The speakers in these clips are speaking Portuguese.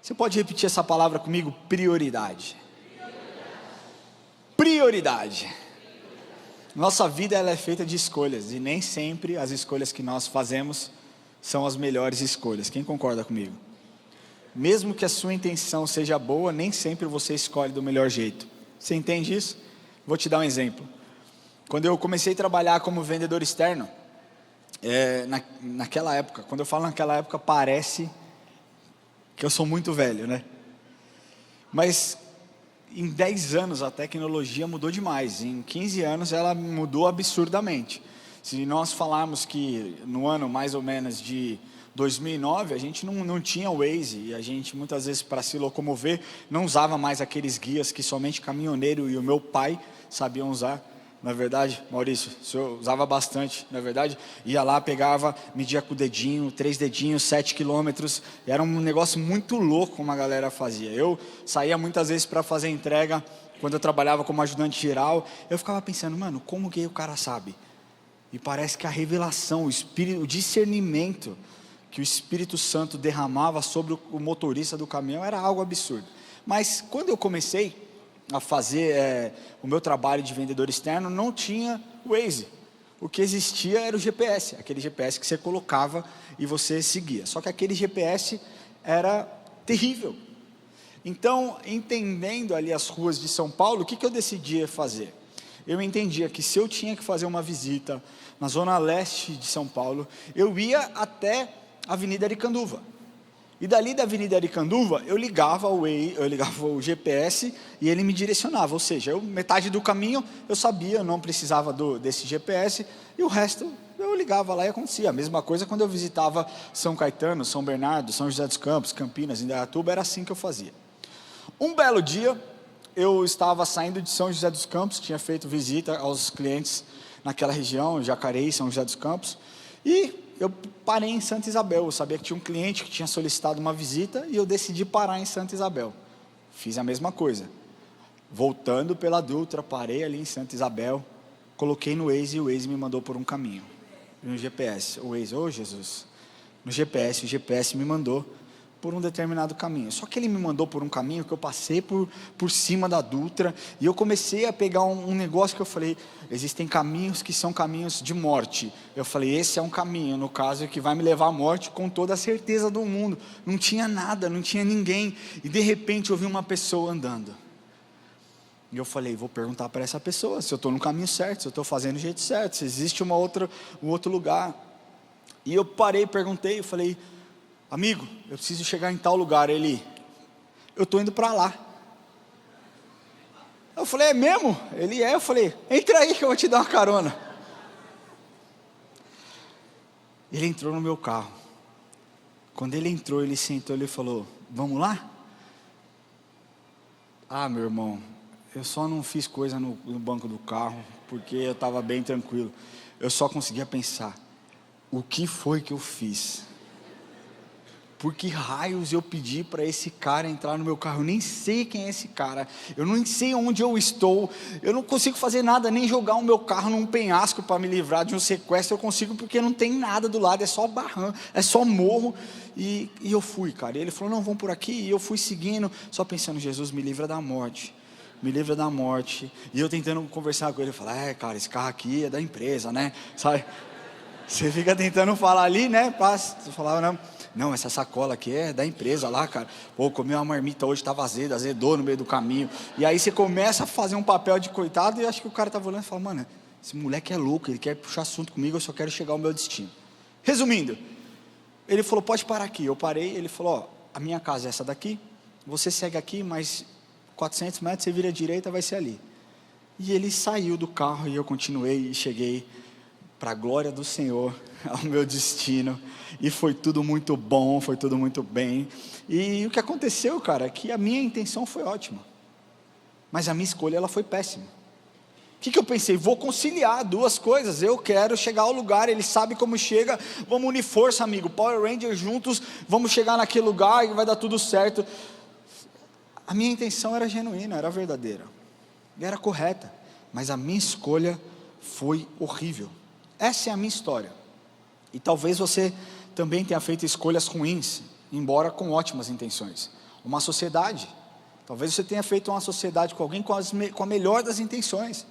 Você pode repetir essa palavra comigo? Prioridade. Prioridade. Nossa vida ela é feita de escolhas, e nem sempre as escolhas que nós fazemos são as melhores escolhas. Quem concorda comigo? Mesmo que a sua intenção seja boa, nem sempre você escolhe do melhor jeito. Você entende isso? Vou te dar um exemplo. Quando eu comecei a trabalhar como vendedor externo, naquela época, quando eu falo naquela época, parece que eu sou muito velho, né? Mas em 10 anos a tecnologia mudou demais. Em 15 anos ela mudou absurdamente. Se nós falarmos que no ano mais ou menos de 2009, a gente não tinha Waze, e a gente muitas vezes para se locomover não usava mais aqueles guias que somente caminhoneiro e o meu pai sabiam usar. Na é verdade, Maurício, o senhor usava bastante, na é verdade, ia lá, pegava, media com o dedinho, 3 dedinhos, 7 quilômetros, era um negócio muito louco como a galera fazia. Eu saía muitas vezes para fazer entrega, quando eu trabalhava como ajudante geral, eu ficava pensando, mano, como que o cara sabe? E parece que a revelação, o discernimento que o Espírito Santo derramava sobre o motorista do caminhão era algo absurdo. Mas quando eu comecei a fazer o meu trabalho de vendedor externo, não tinha Waze. O que existia era o GPS, aquele GPS que você colocava e você seguia. Só que aquele GPS era terrível. Então, entendendo ali as ruas de São Paulo, o que eu decidia fazer? Eu entendia que se eu tinha que fazer uma visita na zona leste de São Paulo, eu ia até a Avenida Aricanduva. E dali da Avenida Aricanduva, eu ligava o GPS e ele me direcionava. Ou seja, metade do caminho eu sabia, eu não precisava desse GPS, e o resto eu ligava lá e acontecia. A mesma coisa quando eu visitava São Caetano, São Bernardo, São José dos Campos, Campinas, Indaiatuba, era assim que eu fazia. Um belo dia, eu estava saindo de São José dos Campos, tinha feito visita aos clientes naquela região, Jacareí, São José dos Campos, e eu parei em Santa Isabel. Eu sabia que tinha um cliente que tinha solicitado uma visita e eu decidi parar em Santa Isabel. Fiz a mesma coisa. Voltando pela Dutra, parei ali em Santa Isabel, coloquei no Waze e o Waze me mandou por um caminho. No GPS, o Waze, oh Jesus, no GPS, o GPS me mandou por um determinado caminho. Só que ele me mandou por um caminho que eu passei por cima da Dutra, e eu comecei a pegar um negócio que eu falei, existem caminhos que são caminhos de morte. Eu falei, esse é um caminho, no caso, que vai me levar à morte com toda a certeza do mundo. Não tinha nada, não tinha ninguém, e de repente eu vi uma pessoa andando. E eu falei, vou perguntar para essa pessoa se eu estou no caminho certo, se eu estou fazendo do jeito certo, se existe um outro lugar. E eu parei, perguntei, eu falei, amigo, eu preciso chegar em tal lugar. Ele, eu estou indo para lá. Eu falei, é mesmo? Ele eu falei, entra aí que eu vou te dar uma carona. Ele entrou no meu carro. Quando ele entrou, ele sentou, ele falou, vamos lá? Ah, meu irmão, eu só não fiz coisa no banco do carro, porque eu estava bem tranquilo. Eu só conseguia pensar, o que foi que eu fiz? Por que raios eu pedi para esse cara entrar no meu carro? Eu nem sei quem é esse cara, eu nem sei onde eu estou, eu não consigo fazer nada, nem jogar o meu carro num penhasco para me livrar de um sequestro. Eu consigo porque não tem nada do lado, é só barranco, é só morro. E eu fui, cara, e ele falou, não, vamos por aqui, e eu fui seguindo, só pensando, Jesus, me livra da morte. Me livra da morte. E eu tentando conversar com ele, falar, cara, esse carro aqui é da empresa, né? Sabe? Você fica tentando falar ali, né? Você falava, não, essa sacola aqui é da empresa lá, cara. Pô, comi uma marmita hoje, estava azedou no meio do caminho. E aí você começa a fazer um papel de coitado, e acho que o cara estava olhando e fala, mano, esse moleque é louco, ele quer puxar assunto comigo, eu só quero chegar ao meu destino. Resumindo, ele falou, pode parar aqui. Eu parei, ele falou, a minha casa é essa daqui, você segue aqui, mas 400 metros, você vira à direita, vai ser ali. E ele saiu do carro e eu continuei e cheguei, para a glória do Senhor, ao meu destino. E foi tudo muito bom, foi tudo muito bem. E o que aconteceu, cara, é que a minha intenção foi ótima, mas a minha escolha ela foi péssima. O que eu pensei? Vou conciliar duas coisas. Eu quero chegar ao lugar, ele sabe como chega, vamos unir força, amigo, Power Rangers juntos, vamos chegar naquele lugar e vai dar tudo certo. A minha intenção era genuína, era verdadeira, era correta, mas a minha escolha foi horrível. Essa é a minha história, e talvez você também tenha feito escolhas ruins, embora com ótimas intenções. uma sociedade. Talvez você tenha feito uma sociedade com alguém com a melhor das intenções.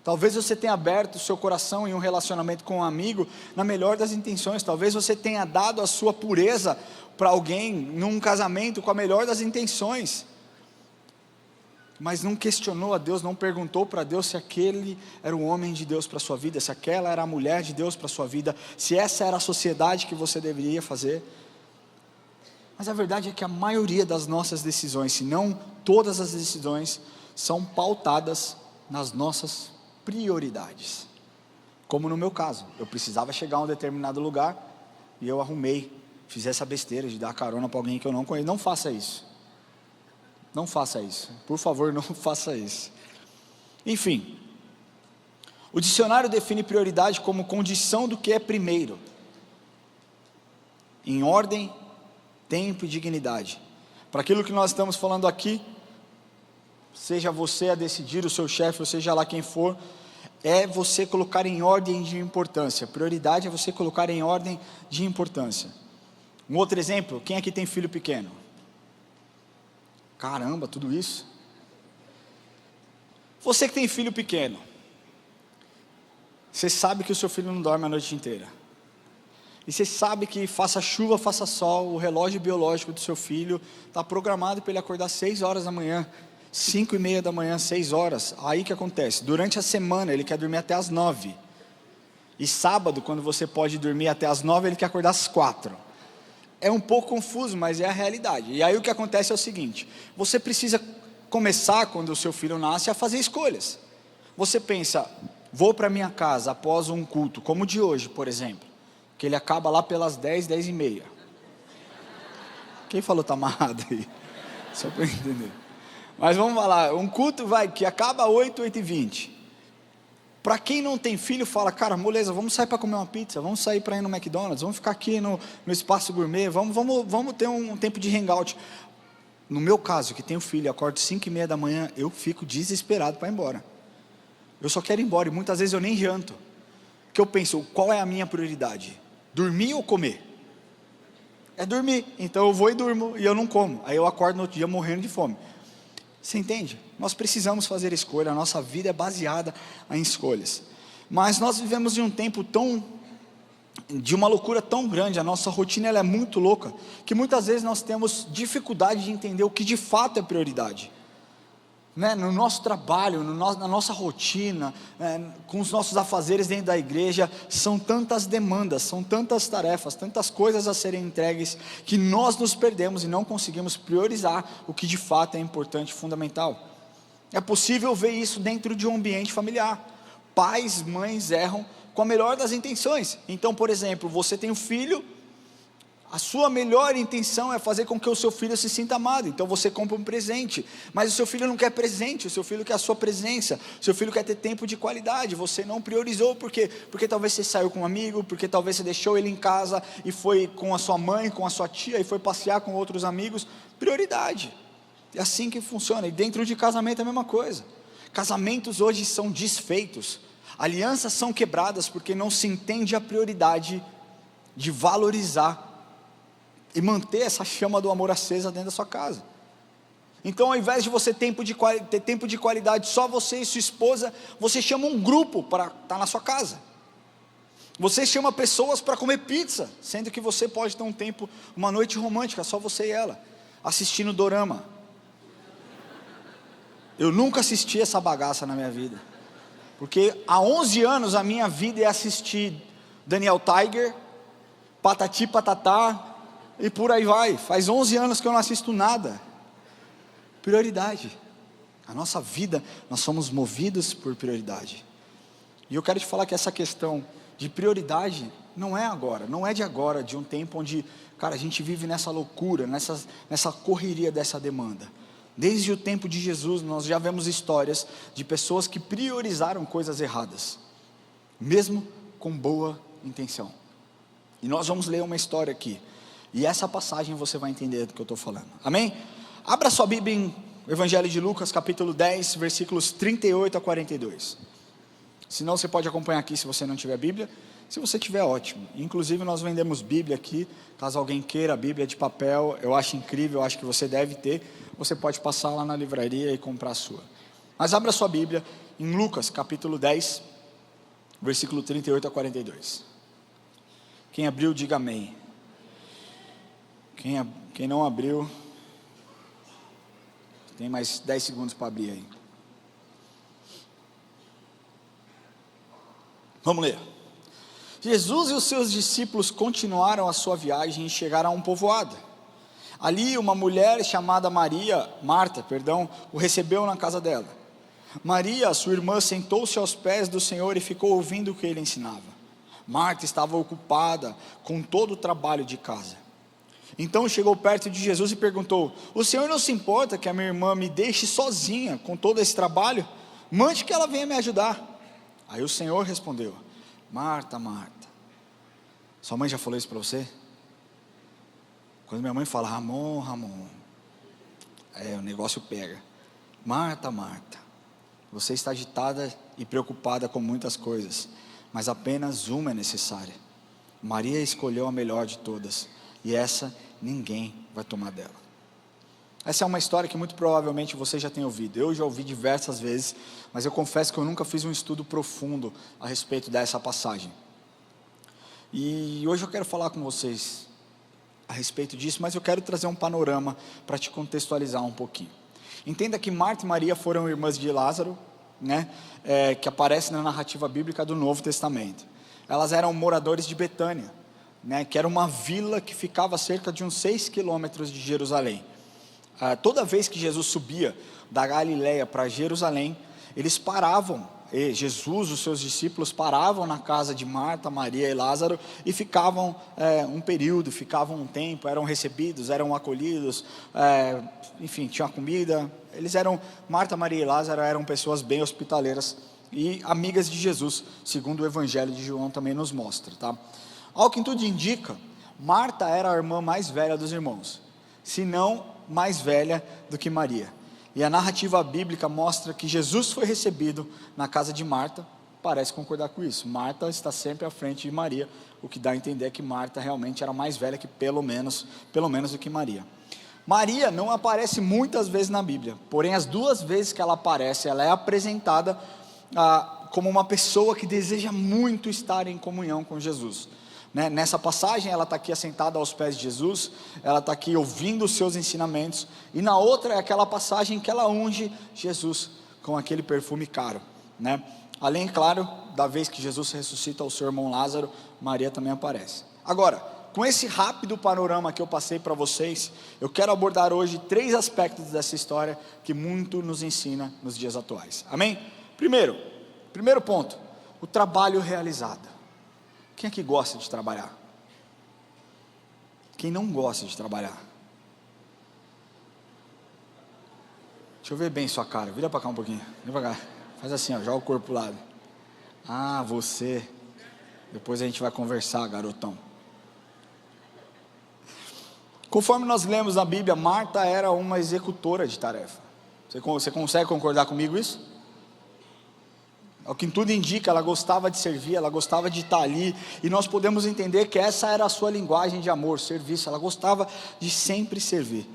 Talvez você tenha aberto o seu coração em um relacionamento com um amigo na melhor das intenções. Talvez você tenha dado a sua pureza para alguém num casamento com a melhor das intenções, mas não questionou a Deus, não perguntou para Deus se aquele era o homem de Deus para a sua vida, se aquela era a mulher de Deus para a sua vida, se essa era a sociedade que você deveria fazer. Mas a verdade é que a maioria das nossas decisões, se não todas as decisões, são pautadas nas nossas prioridades. Como no meu caso, eu precisava chegar a um determinado lugar e eu fiz essa besteira de dar carona para alguém que eu não conheço. Não faça isso. Não faça isso. Por favor, não faça isso. Enfim, o dicionário define prioridade como condição do que é primeiro, em ordem, tempo e dignidade. Para aquilo que nós estamos falando aqui, seja você a decidir, o seu chefe, ou seja lá quem for, é você colocar em ordem de importância. Prioridade é você colocar em ordem de importância. Um outro exemplo, quem aqui tem filho pequeno? Caramba, tudo isso. Você que tem filho pequeno, você sabe que o seu filho não dorme a noite inteira. E você sabe que faça chuva, faça sol, o relógio biológico do seu filho está programado para ele acordar 6 horas da manhã, 5:30 da manhã, 6 horas. Aí que acontece? Durante a semana ele quer dormir até as 9. E sábado, quando você pode dormir até as 9, ele quer acordar às 4. É um pouco confuso, mas é a realidade. E aí o que acontece é o seguinte: você precisa começar, quando o seu filho nasce, a fazer escolhas. Você pensa, vou para minha casa após um culto, como o de hoje, por exemplo, que ele acaba lá pelas 10, 10:30. Quem falou está amarrado aí? Só para eu entender. Mas vamos lá, um culto que acaba 8, 8:20. Para quem não tem filho, fala, cara, beleza, vamos sair para comer uma pizza, vamos sair para ir no McDonald's, vamos ficar aqui no espaço gourmet, vamos ter um tempo de hangout. No meu caso, que tenho filho, acordo 5:30 da manhã, eu fico desesperado para ir embora. Eu só quero ir embora, e muitas vezes eu nem janto. Porque eu penso, qual é a minha prioridade? Dormir ou comer? É dormir, então eu vou e durmo, e eu não como. Aí eu acordo no outro dia morrendo de fome. Você entende? Nós precisamos fazer escolha, a nossa vida é baseada em escolhas. Mas nós vivemos em um tempo de uma loucura tão grande, a nossa rotina ela é muito louca, que muitas vezes nós temos dificuldade de entender o que de fato é prioridade. No nosso trabalho, na nossa rotina, com os nossos afazeres dentro da igreja, são tantas demandas, são tantas tarefas, tantas coisas a serem entregues, que nós nos perdemos e não conseguimos priorizar o que de fato é importante e fundamental. É possível ver isso dentro de um ambiente familiar. Pais, mães erram com a melhor das intenções. Então, por exemplo, você tem um filho, a sua melhor intenção é fazer com que o seu filho se sinta amado, então você compra um presente, mas o seu filho não quer presente, o seu filho quer a sua presença, o seu filho quer ter tempo de qualidade, você não priorizou, porque talvez você saiu com um amigo, porque talvez você deixou ele em casa, e foi com a sua mãe, com a sua tia, e foi passear com outros amigos. Prioridade, é assim que funciona. E dentro de casamento é a mesma coisa. Casamentos hoje são desfeitos, alianças são quebradas, porque não se entende a prioridade de valorizar e manter essa chama do amor acesa dentro da sua casa. Então, ao invés de você ter tempo de qualidade só você e sua esposa, você chama um grupo para estar na sua casa. Você chama pessoas para comer pizza, sendo que você pode ter uma noite romântica, só você e ela, assistindo dorama. Eu nunca assisti essa bagaça na minha vida, porque há 11 anos a minha vida é assistir Daniel Tiger, Patati Patatá, e por aí vai. Faz 11 anos que eu não assisto nada. Prioridade. A nossa vida, nós somos movidos por prioridade. E eu quero te falar que essa questão de prioridade não é agora, não é de agora, de um tempo onde, cara, a gente vive nessa loucura, nessa correria dessa demanda. Desde o tempo de Jesus, nós já vemos histórias de pessoas que priorizaram coisas erradas, mesmo com boa intenção. E nós vamos ler uma história aqui. E essa passagem você vai entender do que eu estou falando. Amém? Abra sua Bíblia em Evangelho de Lucas, capítulo 10, versículos 38 a 42. Se não, você pode acompanhar aqui se você não tiver Bíblia. Se você tiver, ótimo. Inclusive nós vendemos Bíblia aqui, caso alguém queira a Bíblia de papel, eu acho incrível, eu acho que você deve ter, você pode passar lá na livraria e comprar a sua. Mas abra sua Bíblia em Lucas capítulo 10, versículo 38 a 42. Quem abriu, diga amém. Quem não abriu, tem mais 10 segundos para abrir aí. Vamos ler. Jesus e os seus discípulos continuaram a sua viagem e chegaram a um povoado. Ali uma mulher chamada Marta, o recebeu na casa dela. Maria, sua irmã, sentou-se aos pés do Senhor e ficou ouvindo o que ele ensinava. Marta estava ocupada com todo o trabalho de casa. Então chegou perto de Jesus e perguntou: o Senhor não se importa que a minha irmã me deixe sozinha com todo esse trabalho? Mande que ela venha me ajudar. Aí o Senhor respondeu: Marta, Marta, sua mãe já falou isso para você? Quando minha mãe fala Ramon, o negócio pega. Marta, Marta, você está agitada e preocupada com muitas coisas, mas apenas uma é necessária. Maria escolheu a melhor de todas, e essa ninguém vai tomar dela. Essa é uma história que muito provavelmente você já tem ouvido. Eu já ouvi diversas vezes, mas eu confesso que eu nunca fiz um estudo profundo a respeito dessa passagem. E hoje eu quero falar com vocês a respeito disso, mas eu quero trazer um panorama para te contextualizar um pouquinho. Entenda que Marta e Maria foram irmãs de Lázaro, que aparece na narrativa bíblica do Novo Testamento. Elas eram moradores de Betânia, que era uma vila que ficava a cerca de uns 6 quilômetros de Jerusalém. Toda vez que Jesus subia da Galileia para Jerusalém, eles paravam, Jesus, os seus discípulos paravam na casa de Marta, Maria e Lázaro e ficavam um período, ficavam um tempo, eram recebidos, eram acolhidos, enfim, tinha comida. Marta, Maria e Lázaro eram pessoas bem hospitaleiras e amigas de Jesus, segundo o Evangelho de João também nos mostra, tá? Ao que tudo indica, Marta era a irmã mais velha dos irmãos, se não mais velha do que Maria. E a narrativa bíblica mostra que Jesus foi recebido na casa de Marta. Parece concordar com isso. Marta está sempre à frente de Maria, o que dá a entender que Marta realmente era mais velha que pelo menos do que Maria. Maria não aparece muitas vezes na Bíblia, porém as 2 vezes que ela aparece, ela é apresentada como uma pessoa que deseja muito estar em comunhão com Jesus. Nessa passagem ela está aqui assentada aos pés de Jesus, ela está aqui ouvindo os seus ensinamentos, e na outra é aquela passagem que ela unge Jesus com aquele perfume caro, além, claro, da vez que Jesus ressuscita o seu irmão Lázaro, Maria também aparece. Agora, com esse rápido panorama que eu passei para vocês, eu quero abordar hoje 3 aspectos dessa história que muito nos ensina nos dias atuais, amém? Primeiro ponto, o trabalho realizado. Quem aqui gosta de trabalhar? Quem não gosta de trabalhar? Deixa eu ver bem sua cara, vira para cá um pouquinho, vem para cá, faz assim, joga o corpo pro lado. Você, depois a gente vai conversar, garotão. Conforme nós lemos na Bíblia, Marta era uma executora de tarefa. Você consegue concordar comigo isso? O que tudo indica, ela gostava de servir, ela gostava de estar ali, e nós podemos entender que essa era a sua linguagem de amor, serviço. Ela gostava de sempre servir.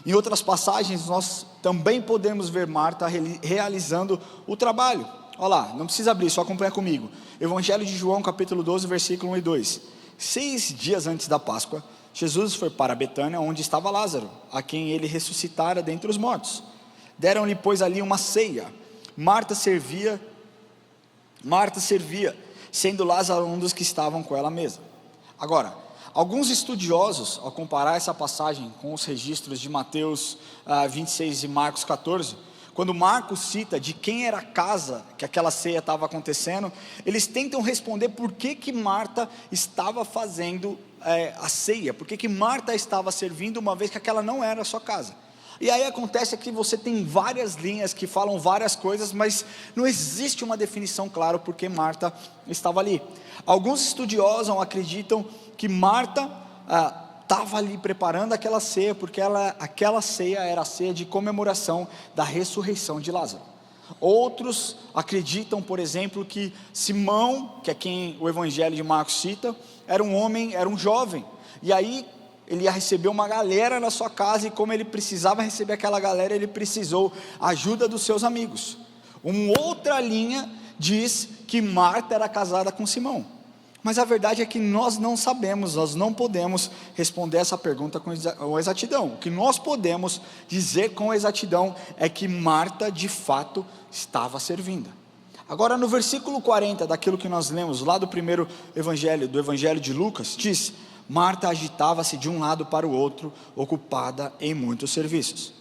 Em outras passagens nós também podemos ver Marta realizando o trabalho. Olha lá, não precisa abrir, só acompanha comigo. Evangelho de João capítulo 12, versículo 1 e 2. 6 dias antes da Páscoa, Jesus foi para Betânia, onde estava Lázaro, a quem ele ressuscitara dentre os mortos. Deram-lhe, pois, ali uma ceia. Marta servia, sendo Lázaro um dos que estavam com ela à mesa. Agora, alguns estudiosos, ao comparar essa passagem com os registros de Mateus 26 e Marcos 14, quando Marcos cita de quem era a casa que aquela ceia estava acontecendo, eles tentam responder por que Marta estava fazendo a ceia, por que Marta estava servindo, uma vez que aquela não era a sua casa. E aí acontece que você tem várias linhas que falam várias coisas, mas não existe uma definição clara porque Marta estava ali. Alguns estudiosos acreditam que Marta estava ali preparando aquela ceia, porque aquela ceia era a ceia de comemoração da ressurreição de Lázaro. Outros acreditam, por exemplo, que Simão, que é quem o Evangelho de Marcos cita, era um homem, era um jovem, e aí ele ia receber uma galera na sua casa, e como ele precisava receber aquela galera, ele precisou a ajuda dos seus amigos. Uma outra linha diz que Marta era casada com Simão, mas a verdade é que nós não sabemos, nós não podemos responder essa pergunta com exatidão. O que nós podemos dizer com exatidão é que Marta de fato estava servindo. Agora no versículo 40 daquilo que nós lemos lá do primeiro evangelho, do evangelho de Lucas, diz: Marta agitava-se de um lado para o outro, ocupada em muitos serviços.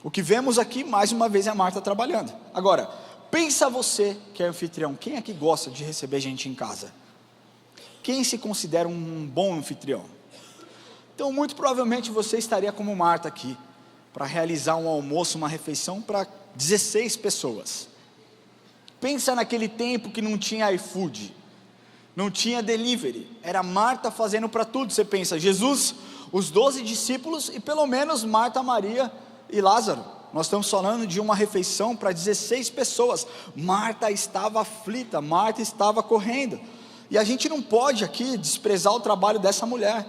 O que vemos aqui mais uma vez é Marta trabalhando. Agora, pensa você que é anfitrião, quem é que gosta de receber gente em casa? Quem se considera um bom anfitrião? Então muito provavelmente você estaria como Marta aqui, para realizar um almoço, uma refeição para 16 pessoas. Pensa naquele tempo que não tinha iFood, não tinha delivery, era Marta fazendo para tudo. Você pensa, Jesus, os 12 discípulos e pelo menos Marta, Maria e Lázaro. Nós estamos falando de uma refeição para 16 pessoas. Marta estava aflita, Marta estava correndo. E a gente não pode aqui desprezar o trabalho dessa mulher,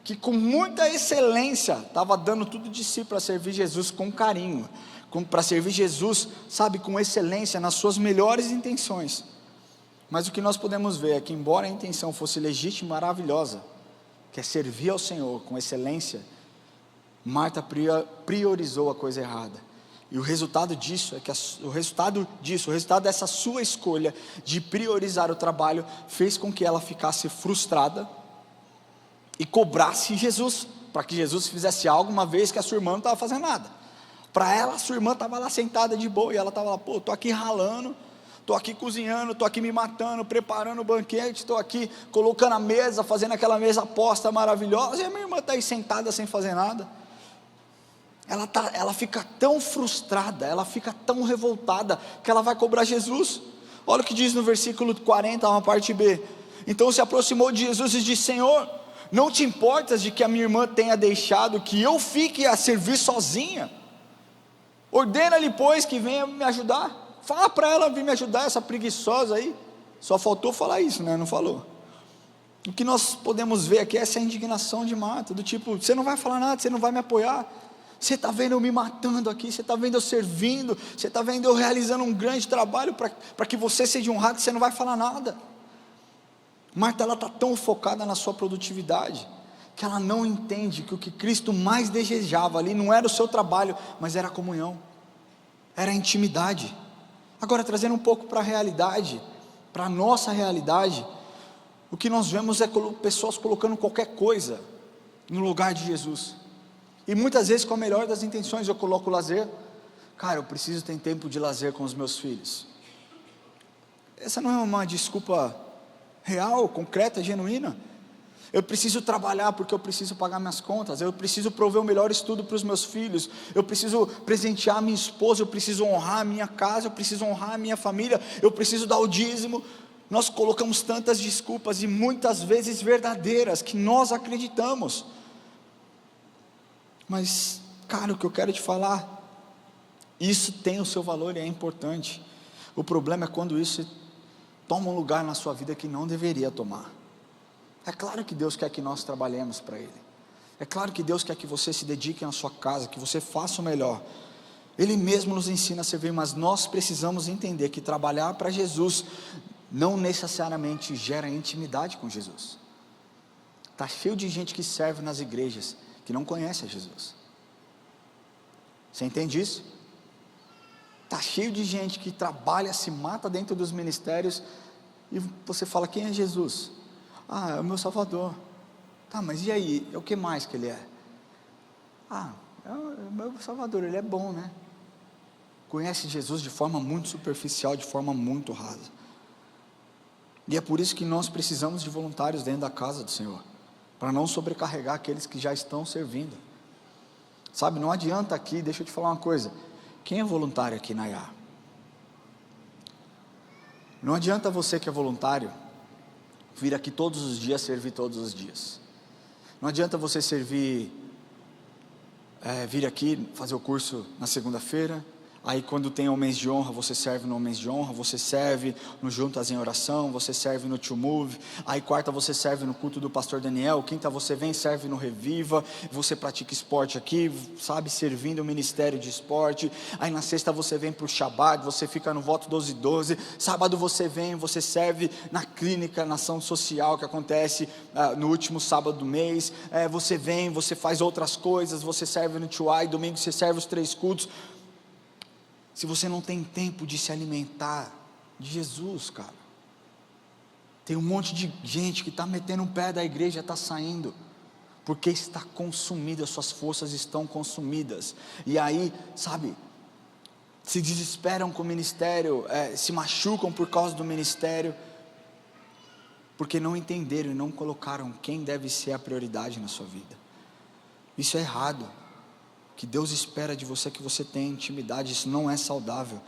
que com muita excelência estava dando tudo de si para servir Jesus com carinho, para servir Jesus, sabe, com excelência, nas suas melhores intenções. Mas o que nós podemos ver é que, embora a intenção fosse legítima e maravilhosa, que é servir ao Senhor com excelência, Marta priorizou a coisa errada. E o resultado disso é que o resultado dessa sua escolha de priorizar o trabalho fez com que ela ficasse frustrada e cobrasse Jesus, para que Jesus fizesse algo, uma vez que a sua irmã não estava fazendo nada. Para ela, a sua irmã estava lá sentada de boa, e ela estava lá, pô, estou aqui ralando, estou aqui cozinhando, estou aqui me matando, preparando o banquete, estou aqui colocando a mesa, fazendo aquela mesa posta maravilhosa, e a minha irmã está aí sentada sem fazer nada. Ela fica tão frustrada, ela fica tão revoltada, que ela vai cobrar Jesus. Olha o que diz no versículo 40, uma parte B. Então se aproximou de Jesus e disse: Senhor, não te importas de que a minha irmã tenha deixado que eu fique a servir sozinha? Ordena-lhe, pois, que venha me ajudar. Fala para ela vir me ajudar, essa preguiçosa aí. Só faltou falar isso, né? Não falou. O que nós podemos ver aqui é essa indignação de Marta, do tipo: você não vai falar nada, você não vai me apoiar. Você está vendo eu me matando aqui, você está vendo eu servindo, você está vendo eu realizando um grande trabalho para que você seja honrado, você não vai falar nada. Marta, ela está tão focada na sua produtividade, que ela não entende que o que Cristo mais desejava ali não era o seu trabalho, mas era a comunhão, era a intimidade. Agora, trazendo um pouco para a realidade, para a nossa realidade, o que nós vemos é pessoas colocando qualquer coisa no lugar de Jesus. E muitas vezes com a melhor das intenções. Eu coloco o lazer. Cara, eu preciso ter tempo de lazer com os meus filhos. Essa não é uma desculpa real, concreta, genuína. Eu preciso trabalhar porque eu preciso pagar minhas contas. Eu preciso prover o melhor estudo para os meus filhos. Eu preciso presentear a minha esposa. Eu preciso honrar a minha casa. Eu preciso honrar a minha família. Eu preciso dar o dízimo. Nós colocamos tantas desculpas, e muitas vezes verdadeiras, que nós acreditamos. Mas, cara, o que eu quero te falar, isso tem o seu valor e é importante. O problema é quando isso toma um lugar na sua vida que não deveria tomar. É claro que Deus quer que nós trabalhemos para Ele. É claro que Deus quer que você se dedique na sua casa, que você faça o melhor. Ele mesmo nos ensina a servir, mas nós precisamos entender que trabalhar para Jesus não necessariamente gera intimidade com Jesus. Está cheio de gente que serve nas igrejas, que não conhece a Jesus. Você entende isso? Está cheio de gente que trabalha, se mata dentro dos ministérios, e você fala: quem é Jesus? Ah, é o meu Salvador. Tá, mas e aí? É o que mais que Ele é? Ah, é o meu Salvador, Ele é bom, né? Conhece Jesus de forma muito superficial, de forma muito rasa. E é por isso que nós precisamos de voluntários dentro da casa do Senhor, para não sobrecarregar aqueles que já estão servindo. Sabe, não adianta aqui, deixa eu te falar uma coisa. Quem é voluntário aqui na IA? Não adianta você que é voluntário vir aqui todos os dias, servir todos os dias. Não adianta você vir aqui, fazer o curso na segunda-feira, Aí quando tem homens de honra, você serve no homens de honra, você serve no Juntas em Oração, você serve no To Move. Aí quarta você serve no culto do pastor Daniel, quinta você vem e serve no Reviva, você pratica esporte aqui, sabe, servindo o ministério de esporte. Aí na sexta você vem para o Shabbat, você fica no voto 12-12, sábado você vem, você serve na clínica, na ação social que acontece no último sábado do mês. Você vem, você faz outras coisas, você serve no Tuai, domingo você serve os 3 cultos. Se você não tem tempo de se alimentar de Jesus, cara, tem um monte de gente que está metendo um pé da igreja, está saindo, porque está consumida, suas forças estão consumidas, e aí, sabe, se desesperam com o ministério, se machucam por causa do ministério, porque não entenderam e não colocaram quem deve ser a prioridade na sua vida. Isso é errado. O que Deus espera de você é que você tenha intimidade, isso não é saudável,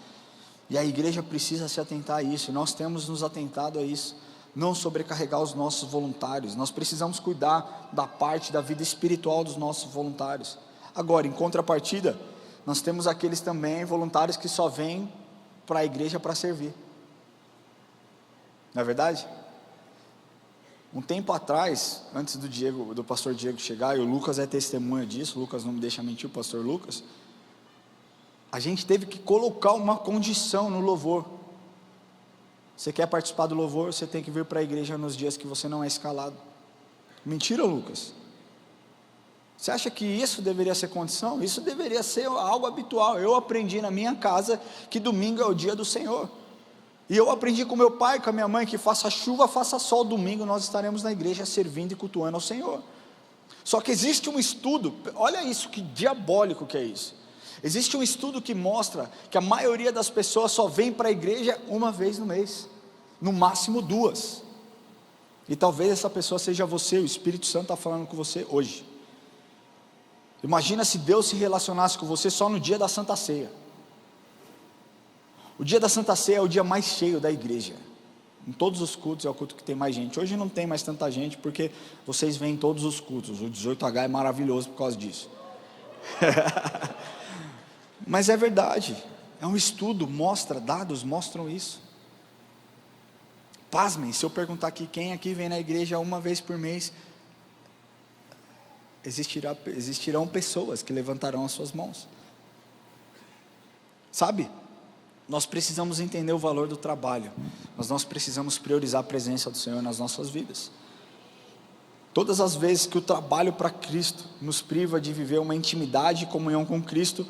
e a igreja precisa se atentar a isso, nós temos nos atentado a isso, não sobrecarregar os nossos voluntários, nós precisamos cuidar da parte da vida espiritual dos nossos voluntários. Agora, em contrapartida, nós temos aqueles também voluntários que só vêm para a igreja para servir, não é verdade? Um tempo atrás, antes do pastor Diego chegar, e o Lucas é testemunha disso, o Lucas não me deixa mentir, o pastor Lucas, a gente teve que colocar uma condição no louvor. Você quer participar do louvor, você tem que vir para a igreja nos dias que você não é escalado. Mentira, Lucas? Você acha que isso deveria ser condição? Isso deveria ser algo habitual. Eu aprendi na minha casa que domingo é o dia do Senhor. E eu aprendi com meu pai, com a minha mãe, que faça chuva, faça sol, domingo nós estaremos na igreja servindo e cultuando ao Senhor. Só que existe um estudo, olha isso, que diabólico que é isso. Existe um estudo que mostra que a maioria das pessoas só vem para a igreja uma vez no mês, no máximo 2. E talvez essa pessoa seja você, o Espírito Santo está falando com você hoje. Imagina se Deus se relacionasse com você só no dia da Santa Ceia. O dia da Santa Ceia é o dia mais cheio da igreja, em todos os cultos é o culto que tem mais gente. Hoje não tem mais tanta gente, porque vocês vêm em todos os cultos, o 18H é maravilhoso por causa disso. Mas é verdade, é um estudo, dados mostram isso. Pasmem, se eu perguntar aqui, quem aqui vem na igreja uma vez por mês, existirão pessoas que levantarão as suas mãos, sabe? Nós precisamos entender o valor do trabalho, mas nós precisamos priorizar a presença do Senhor nas nossas vidas. Todas as vezes que o trabalho para Cristo nos priva de viver uma intimidade e comunhão com Cristo,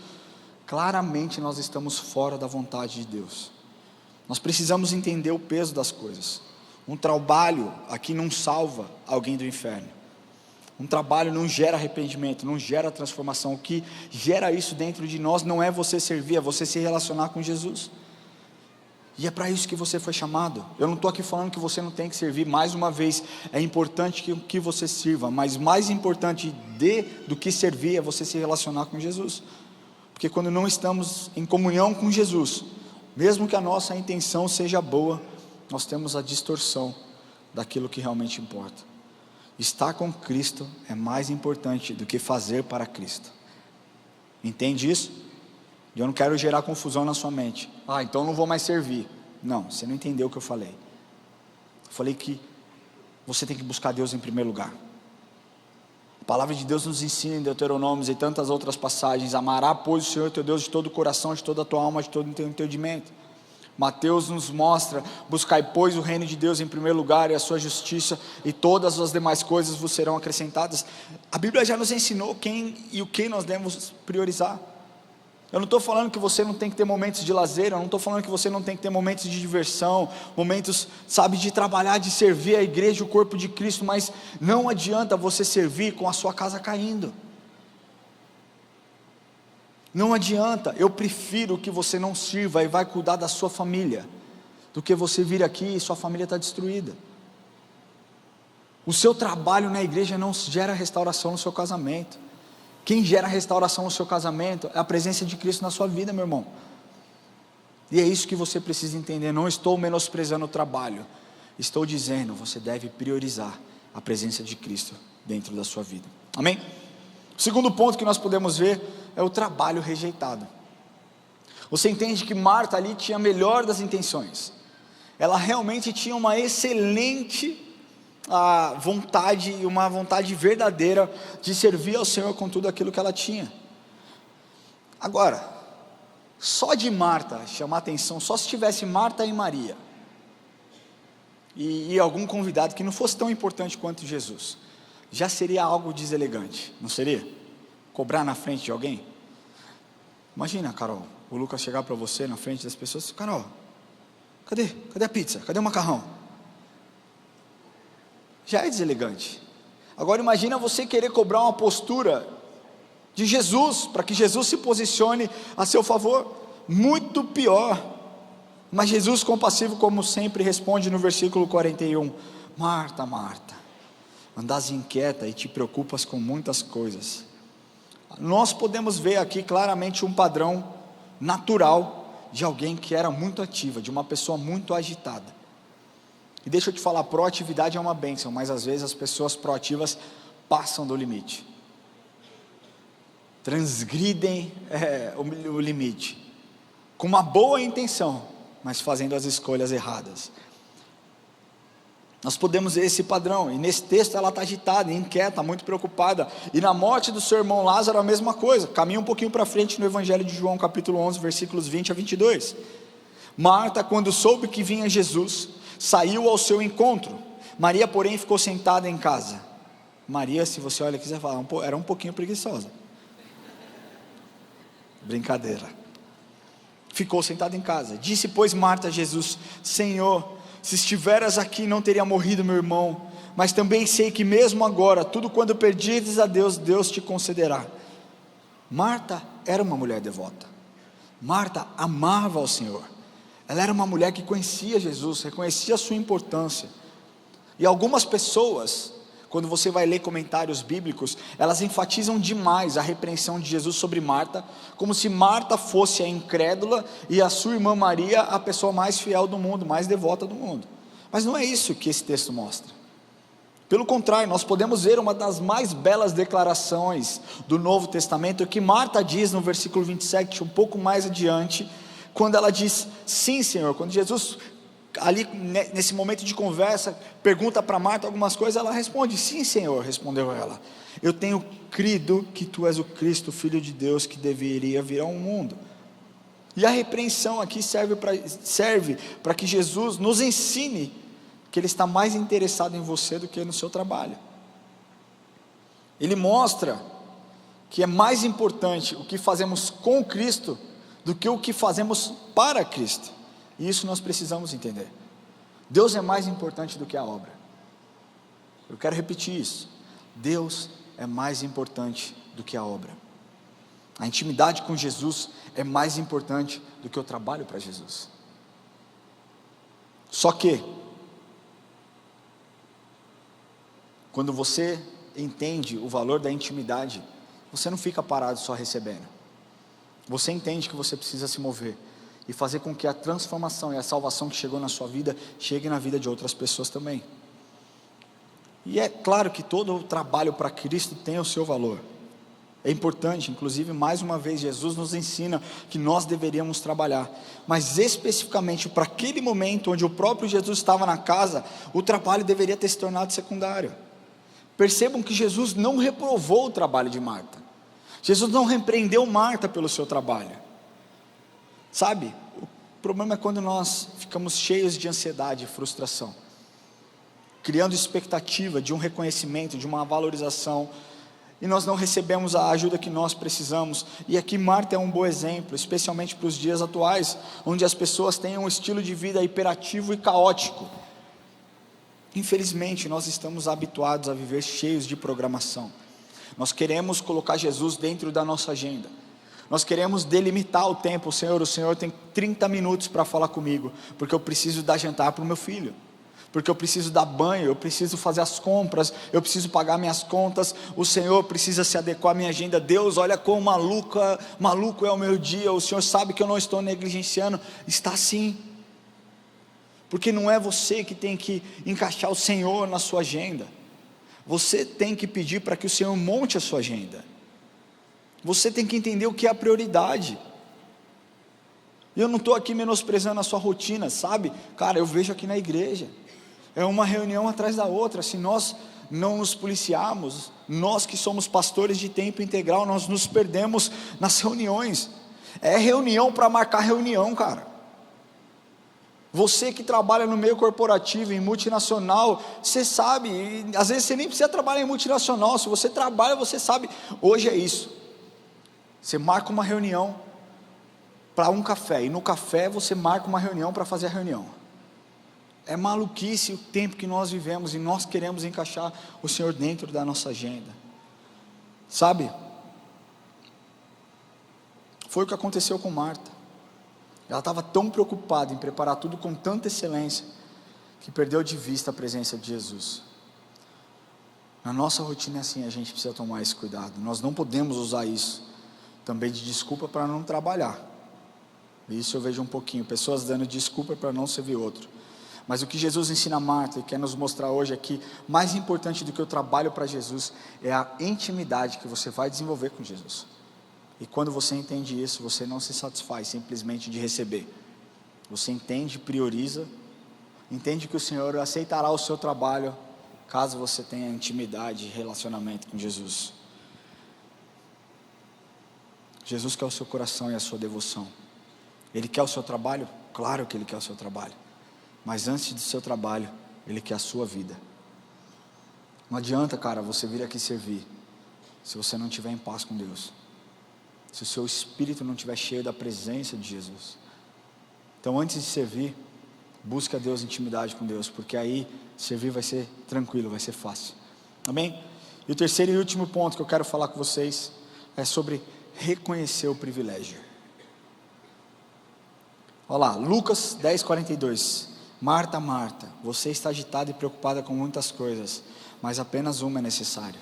claramente nós estamos fora da vontade de Deus. Nós precisamos entender o peso das coisas. Um trabalho aqui não salva alguém do inferno. Um trabalho não gera arrependimento, não gera transformação. O que gera isso dentro de nós não é você servir, é você se relacionar com Jesus. E é para isso que você foi chamado. Eu não estou aqui falando que você não tem que servir. Mais uma vez, é importante que você sirva, mas mais importante do que servir é você se relacionar com Jesus. Porque quando não estamos em comunhão com Jesus, mesmo que a nossa intenção seja boa, nós temos a distorção daquilo que realmente importa. Estar com Cristo é mais importante do que fazer para Cristo. Entende isso? E eu não quero gerar confusão na sua mente. Então não vou mais servir. Não, você não entendeu o que eu falei. Eu falei que você tem que buscar Deus em primeiro lugar. A palavra de Deus nos ensina em Deuteronômio e tantas outras passagens: amará, pois, o Senhor teu Deus de todo o coração, de toda a tua alma, de todo o teu entendimento. Mateus nos mostra: buscai, pois, o reino de Deus em primeiro lugar e a sua justiça, e todas as demais coisas vos serão acrescentadas. A Bíblia já nos ensinou quem e o que nós devemos priorizar. Eu não estou falando que você não tem que ter momentos de lazer, eu não estou falando que você não tem que ter momentos de diversão, momentos, de trabalhar, de servir a igreja, o corpo de Cristo, mas não adianta você servir com a sua casa caindo. Não adianta. Eu prefiro que você não sirva e vai cuidar da sua família, do que você vir aqui e sua família está destruída. O seu trabalho na igreja não gera restauração no seu casamento. Quem gera restauração no seu casamento é a presença de Cristo na sua vida, meu irmão. E é isso que você precisa entender. Não estou menosprezando o trabalho, estou dizendo, você deve priorizar a presença de Cristo dentro da sua vida. Amém? O segundo ponto que nós podemos ver é o trabalho rejeitado. Você entende que Marta ali tinha a melhor das intenções, ela realmente tinha uma excelente vontade, e uma vontade verdadeira de servir ao Senhor com tudo aquilo que ela tinha. Agora, só de Marta chamar atenção, só se tivesse Marta e Maria, e algum convidado que não fosse tão importante quanto Jesus, já seria algo deselegante, não seria? Cobrar na frente de alguém. Imagina, Carol, o Lucas chegar para você na frente das pessoas: Carol, cadê a pizza? Cadê o macarrão? Já é deselegante. Agora imagina você querer cobrar uma postura de Jesus, para que Jesus se posicione a seu favor. Muito pior. Mas Jesus, compassivo como sempre, responde no versículo 41: Marta, Marta, andas inquieta e te preocupas com muitas coisas. Nós podemos ver aqui claramente um padrão natural de alguém que era muito ativa, de uma pessoa muito agitada. E deixa eu te falar, proatividade é uma bênção, mas às vezes as pessoas proativas passam do limite, transgridem o limite, com uma boa intenção, mas fazendo as escolhas erradas. Nós podemos ver esse padrão, e nesse texto ela está agitada, inquieta, muito preocupada, e na morte do seu irmão Lázaro a mesma coisa. Caminha um pouquinho para frente no Evangelho de João, capítulo 11, versículos 20 a 22. Marta, quando soube que vinha Jesus, saiu ao seu encontro. Maria, porém, ficou sentada em casa. Maria, se você olha aqui, você fala, era um pouquinho preguiçosa. Brincadeira. Ficou sentada em casa. Disse, pois, Marta a Jesus: Senhor, se estiveras aqui, não teria morrido meu irmão. Mas também sei que mesmo agora, tudo quando pedires a Deus, Deus te concederá. Marta era uma mulher devota. Marta amava ao Senhor. Ela era uma mulher que conhecia Jesus, reconhecia a sua importância. E algumas pessoas, quando você vai ler comentários bíblicos, elas enfatizam demais a repreensão de Jesus sobre Marta, como se Marta fosse a incrédula e a sua irmã Maria a pessoa mais fiel do mundo, mais devota do mundo. Mas não é isso que esse texto mostra. Pelo contrário, nós podemos ver uma das mais belas declarações do Novo Testamento, que Marta diz no versículo 27, um pouco mais adiante, quando ela diz, sim Senhor. Quando Jesus, ali nesse momento de conversa, pergunta para Marta algumas coisas, ela responde, sim Senhor, respondeu ela, eu tenho crido que tu és o Cristo, o Filho de Deus, que deveria vir ao mundo. E a repreensão aqui serve para que Jesus nos ensine que Ele está mais interessado em você do que no seu trabalho. Ele mostra que é mais importante o que fazemos com Cristo do que o que fazemos para Cristo. E isso nós precisamos entender. Deus é mais importante do que a obra. Eu quero repetir isso. Deus é mais importante do que a obra. A intimidade com Jesus é mais importante do que o trabalho para Jesus. Só que, quando você entende o valor da intimidade, você não fica parado só recebendo. Você entende que você precisa se mover e fazer com que a transformação e a salvação que chegou na sua vida chegue na vida de outras pessoas também. E é claro que todo o trabalho para Cristo tem o seu valor. É importante, inclusive, mais uma vez, Jesus nos ensina que nós deveríamos trabalhar, mas especificamente para aquele momento onde o próprio Jesus estava na casa, o trabalho deveria ter se tornado secundário. Percebam que Jesus não reprovou o trabalho de Marta. Jesus não repreendeu Marta pelo seu trabalho. Sabe, o problema é quando nós ficamos cheios de ansiedade e frustração, criando expectativa de um reconhecimento, de uma valorização, e nós não recebemos a ajuda que nós precisamos. E aqui Marta é um bom exemplo, especialmente para os dias atuais, onde as pessoas têm um estilo de vida hiperativo e caótico. Infelizmente, nós estamos habituados a viver cheios de programação. Nós queremos colocar Jesus dentro da nossa agenda. Nós queremos delimitar o tempo. O Senhor tem 30 minutos para falar comigo, porque eu preciso dar jantar para o meu filho, porque eu preciso dar banho, eu preciso fazer as compras, eu preciso pagar minhas contas. O Senhor precisa se adequar à minha agenda. Deus, olha quão maluco é o meu dia. O Senhor sabe que eu não estou negligenciando. Está sim, porque não é você que tem que encaixar o Senhor na sua agenda. Você tem que pedir para que o Senhor monte a sua agenda. Você tem que entender o que é a prioridade. E eu não estou aqui menosprezando a sua rotina, sabe? Cara, eu vejo aqui na igreja, é uma reunião atrás da outra. Se nós não nos policiarmos, nós que somos pastores de tempo integral, nós nos perdemos nas reuniões. É reunião para marcar reunião, cara. Você que trabalha no meio corporativo, em multinacional, você sabe, e às vezes você nem precisa trabalhar em multinacional, se você trabalha, você sabe. Hoje é isso, você marca uma reunião para um café, e no café você marca uma reunião para fazer a reunião. É maluquice o tempo que nós vivemos, e nós queremos encaixar o Senhor dentro da nossa agenda, sabe? Foi o que aconteceu com Marta. Ela estava tão preocupada em preparar tudo com tanta excelência, que perdeu de vista a presença de Jesus. Na nossa rotina é assim, a gente precisa tomar esse cuidado. Nós não podemos usar isso também de desculpa para não trabalhar. Isso eu vejo um pouquinho, pessoas dando desculpa para não servir outro. Mas o que Jesus ensina a Marta e quer nos mostrar hoje é que mais importante do que o trabalho para Jesus é a intimidade que você vai desenvolver com Jesus. E quando você entende isso, você não se satisfaz simplesmente de receber. Você entende, prioriza, entende que o Senhor aceitará o seu trabalho caso você tenha intimidade e relacionamento com Jesus. Jesus quer o seu coração e a sua devoção. Ele quer o seu trabalho? Claro que Ele quer o seu trabalho. Mas antes do seu trabalho, Ele quer a sua vida. Não adianta, cara, você vir aqui servir se você não estiver em paz com Deus, se o seu espírito não estiver cheio da presença de Jesus. Então, antes de servir, busca Deus, intimidade com Deus, porque aí servir vai ser tranquilo, vai ser fácil. Amém? E o terceiro e último ponto que eu quero falar com vocês é sobre reconhecer o privilégio. Olha lá, Lucas 10:42. Marta, Marta, você está agitada e preocupada com muitas coisas, mas apenas uma é necessária.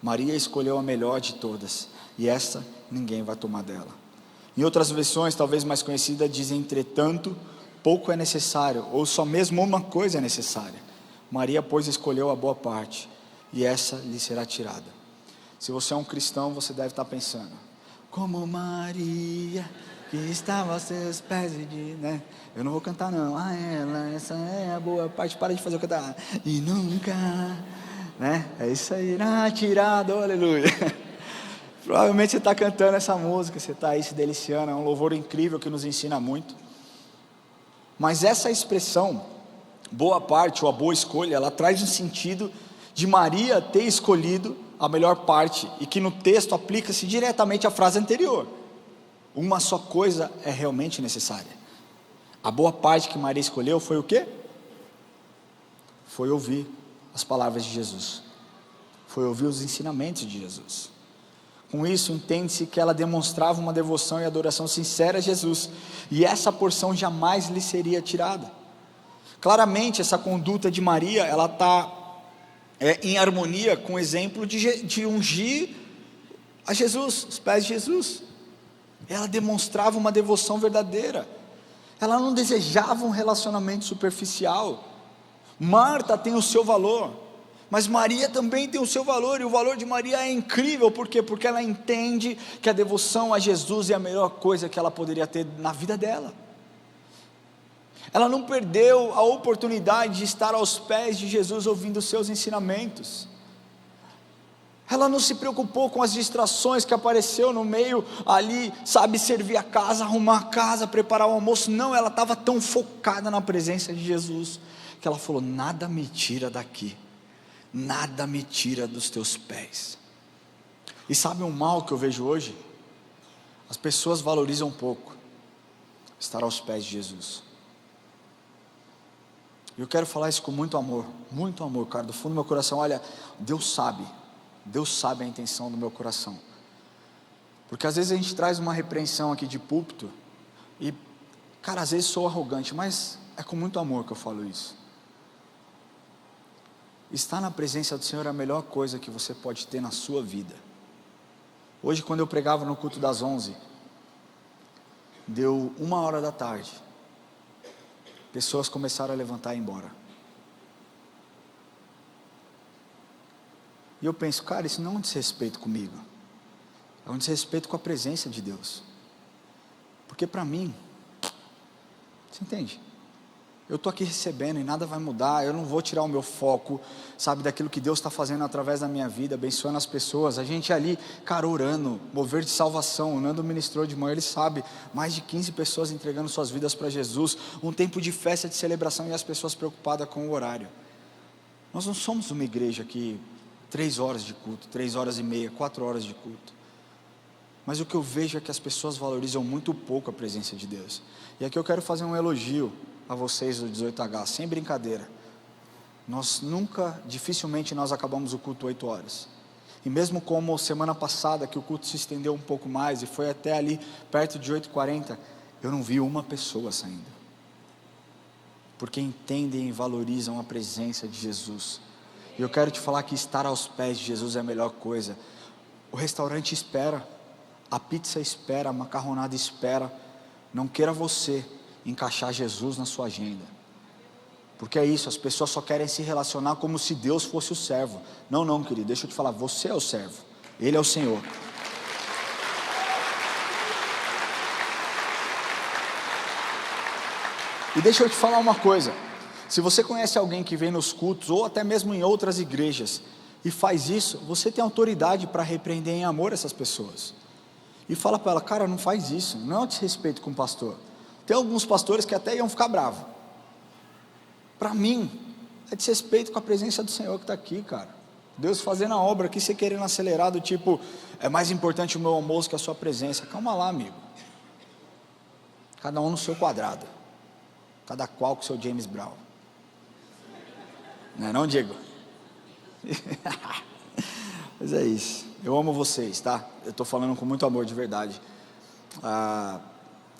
Maria escolheu a melhor de todas, e esta ninguém vai tomar dela. Em outras versões, talvez mais conhecidas, dizem: entretanto, pouco é necessário, ou só mesmo uma coisa é necessária. Maria, pois, escolheu a boa parte, e essa lhe será tirada. Se você é um cristão, você deve estar pensando: como Maria, que estava aos seus pés, né? Eu não vou cantar não. Essa é a boa parte. Para de fazer eu cantar. E nunca, né? É isso aí, tirado, aleluia. Provavelmente você está cantando essa música, você está aí se deliciando, é um louvor incrível que nos ensina muito. Mas essa expressão, boa parte ou a boa escolha, ela traz um sentido de Maria ter escolhido a melhor parte, e que no texto aplica-se diretamente à frase anterior. Uma só coisa é realmente necessária. A boa parte que Maria escolheu foi o quê? Foi ouvir as palavras de Jesus, foi ouvir os ensinamentos de Jesus. Com isso, entende-se que ela demonstrava uma devoção e adoração sincera a Jesus, e essa porção jamais lhe seria tirada. Claramente, essa conduta de Maria, ela está em harmonia com o exemplo de ungir a Jesus, os pés de Jesus. Ela demonstrava uma devoção verdadeira, ela não desejava um relacionamento superficial. Marta tem o seu valor, mas Maria também tem o seu valor, e o valor de Maria é incrível. Por quê? Porque ela entende que a devoção a Jesus é a melhor coisa que ela poderia ter na vida dela. Ela não perdeu a oportunidade de estar aos pés de Jesus ouvindo os seus ensinamentos. Ela não se preocupou com as distrações que apareceu no meio ali, sabe, servir a casa, arrumar a casa, preparar o almoço. Não, ela estava tão focada na presença de Jesus, que ela falou: nada me tira daqui, nada me tira dos teus pés. E sabe um mal que eu vejo hoje? As pessoas valorizam pouco estar aos pés de Jesus. E eu quero falar isso com muito amor, cara, do fundo do meu coração. Olha, Deus sabe a intenção do meu coração, porque às vezes a gente traz uma repreensão aqui de púlpito, e cara, às vezes sou arrogante, mas é com muito amor que eu falo isso. Estar na presença do Senhor é a melhor coisa que você pode ter na sua vida. Hoje, quando eu pregava no culto das 11, deu 1h, pessoas começaram a levantar e ir embora. E eu penso, cara, isso não é um desrespeito comigo, é um desrespeito com a presença de Deus. Porque para mim, Você entende? Eu estou aqui recebendo e nada vai mudar, eu não vou tirar o meu foco, sabe, daquilo que Deus está fazendo através da minha vida, abençoando as pessoas. A gente ali, cara, orando, mover de salvação. O Nando ministrou de manhã, ele sabe, mais de 15 pessoas entregando suas vidas para Jesus, um tempo de festa, de celebração, e as pessoas preocupadas com o horário. Nós não somos uma igreja aqui, 3 horas de culto, 3 horas e meia, 4 horas de culto. Mas o que eu vejo é que as pessoas valorizam muito pouco a presença de Deus. E aqui eu quero fazer um elogio a vocês do 18H, sem brincadeira. Dificilmente nós acabamos o culto 8 horas. E mesmo como semana passada, que o culto se estendeu um pouco mais, e foi até ali perto de 8h40, eu não vi uma pessoa saindo. Porque entendem e valorizam a presença de Jesus. E eu quero te falar que estar aos pés de Jesus é a melhor coisa. O restaurante espera, a pizza espera, a macarronada espera. Não queira você encaixar Jesus na sua agenda, porque é isso, as pessoas só querem se relacionar como se Deus fosse o servo. Não, querido, deixa eu te falar, você é o servo, Ele é o Senhor. E deixa eu te falar uma coisa, se você conhece alguém que vem nos cultos, ou até mesmo em outras igrejas, e faz isso, você tem autoridade para repreender em amor essas pessoas, e fala para ela, cara, não faz isso, não é um desrespeito com o pastor. Tem alguns pastores que até iam ficar bravos. Para mim, é desrespeito com a presença do Senhor que está aqui, cara. Deus fazendo a obra aqui, você querendo acelerar do tipo, é mais importante o meu almoço que a sua presença. Calma lá, amigo. Cada um no seu quadrado. Cada qual com o seu James Brown. Não é não, Diego? Mas é isso. Eu amo vocês, tá? Eu estou falando com muito amor, de verdade.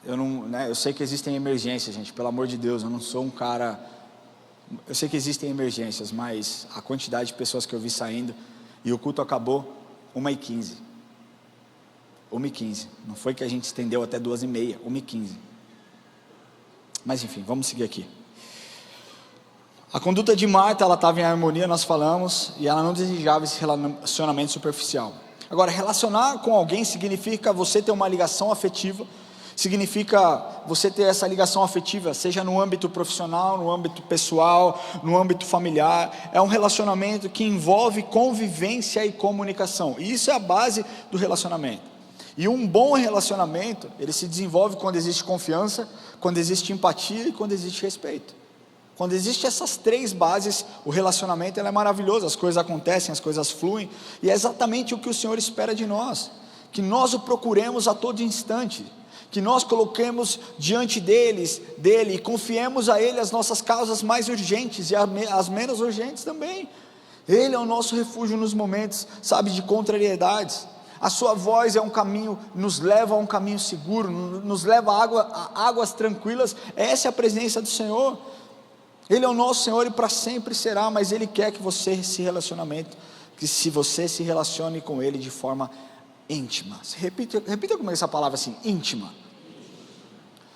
Eu sei que existem emergências, gente, pelo amor de Deus, eu não sou um cara, eu sei que existem emergências, mas a quantidade de pessoas que eu vi saindo, e o culto acabou 1h15, não foi que a gente estendeu até 2h30, 1h15, mas enfim, vamos seguir aqui. A conduta de Marta, ela estava em harmonia, nós falamos, e ela não desejava esse relacionamento superficial. Agora, relacionar com alguém significa você ter uma ligação afetiva, significa você ter essa ligação afetiva, seja no âmbito profissional, no âmbito pessoal, no âmbito familiar. É um relacionamento que envolve convivência e comunicação, e isso é a base do relacionamento. E um bom relacionamento, ele se desenvolve quando existe confiança, quando existe empatia e quando existe respeito. Quando existem essas 3 bases, o relacionamento ele é maravilhoso, as coisas acontecem, as coisas fluem, e é exatamente o que o Senhor espera de nós, que nós o procuremos a todo instante, que nós coloquemos diante dele e confiemos a Ele as nossas causas mais urgentes e as menos urgentes também. Ele é o nosso refúgio nos momentos, sabe, de contrariedades. A sua voz é um caminho, nos leva a um caminho seguro, nos leva a águas tranquilas. Essa é a presença do Senhor. Ele é o nosso Senhor e para sempre será, mas Ele quer que você se você se relacione com Ele de forma íntima. Repita comigo essa palavra assim, íntima.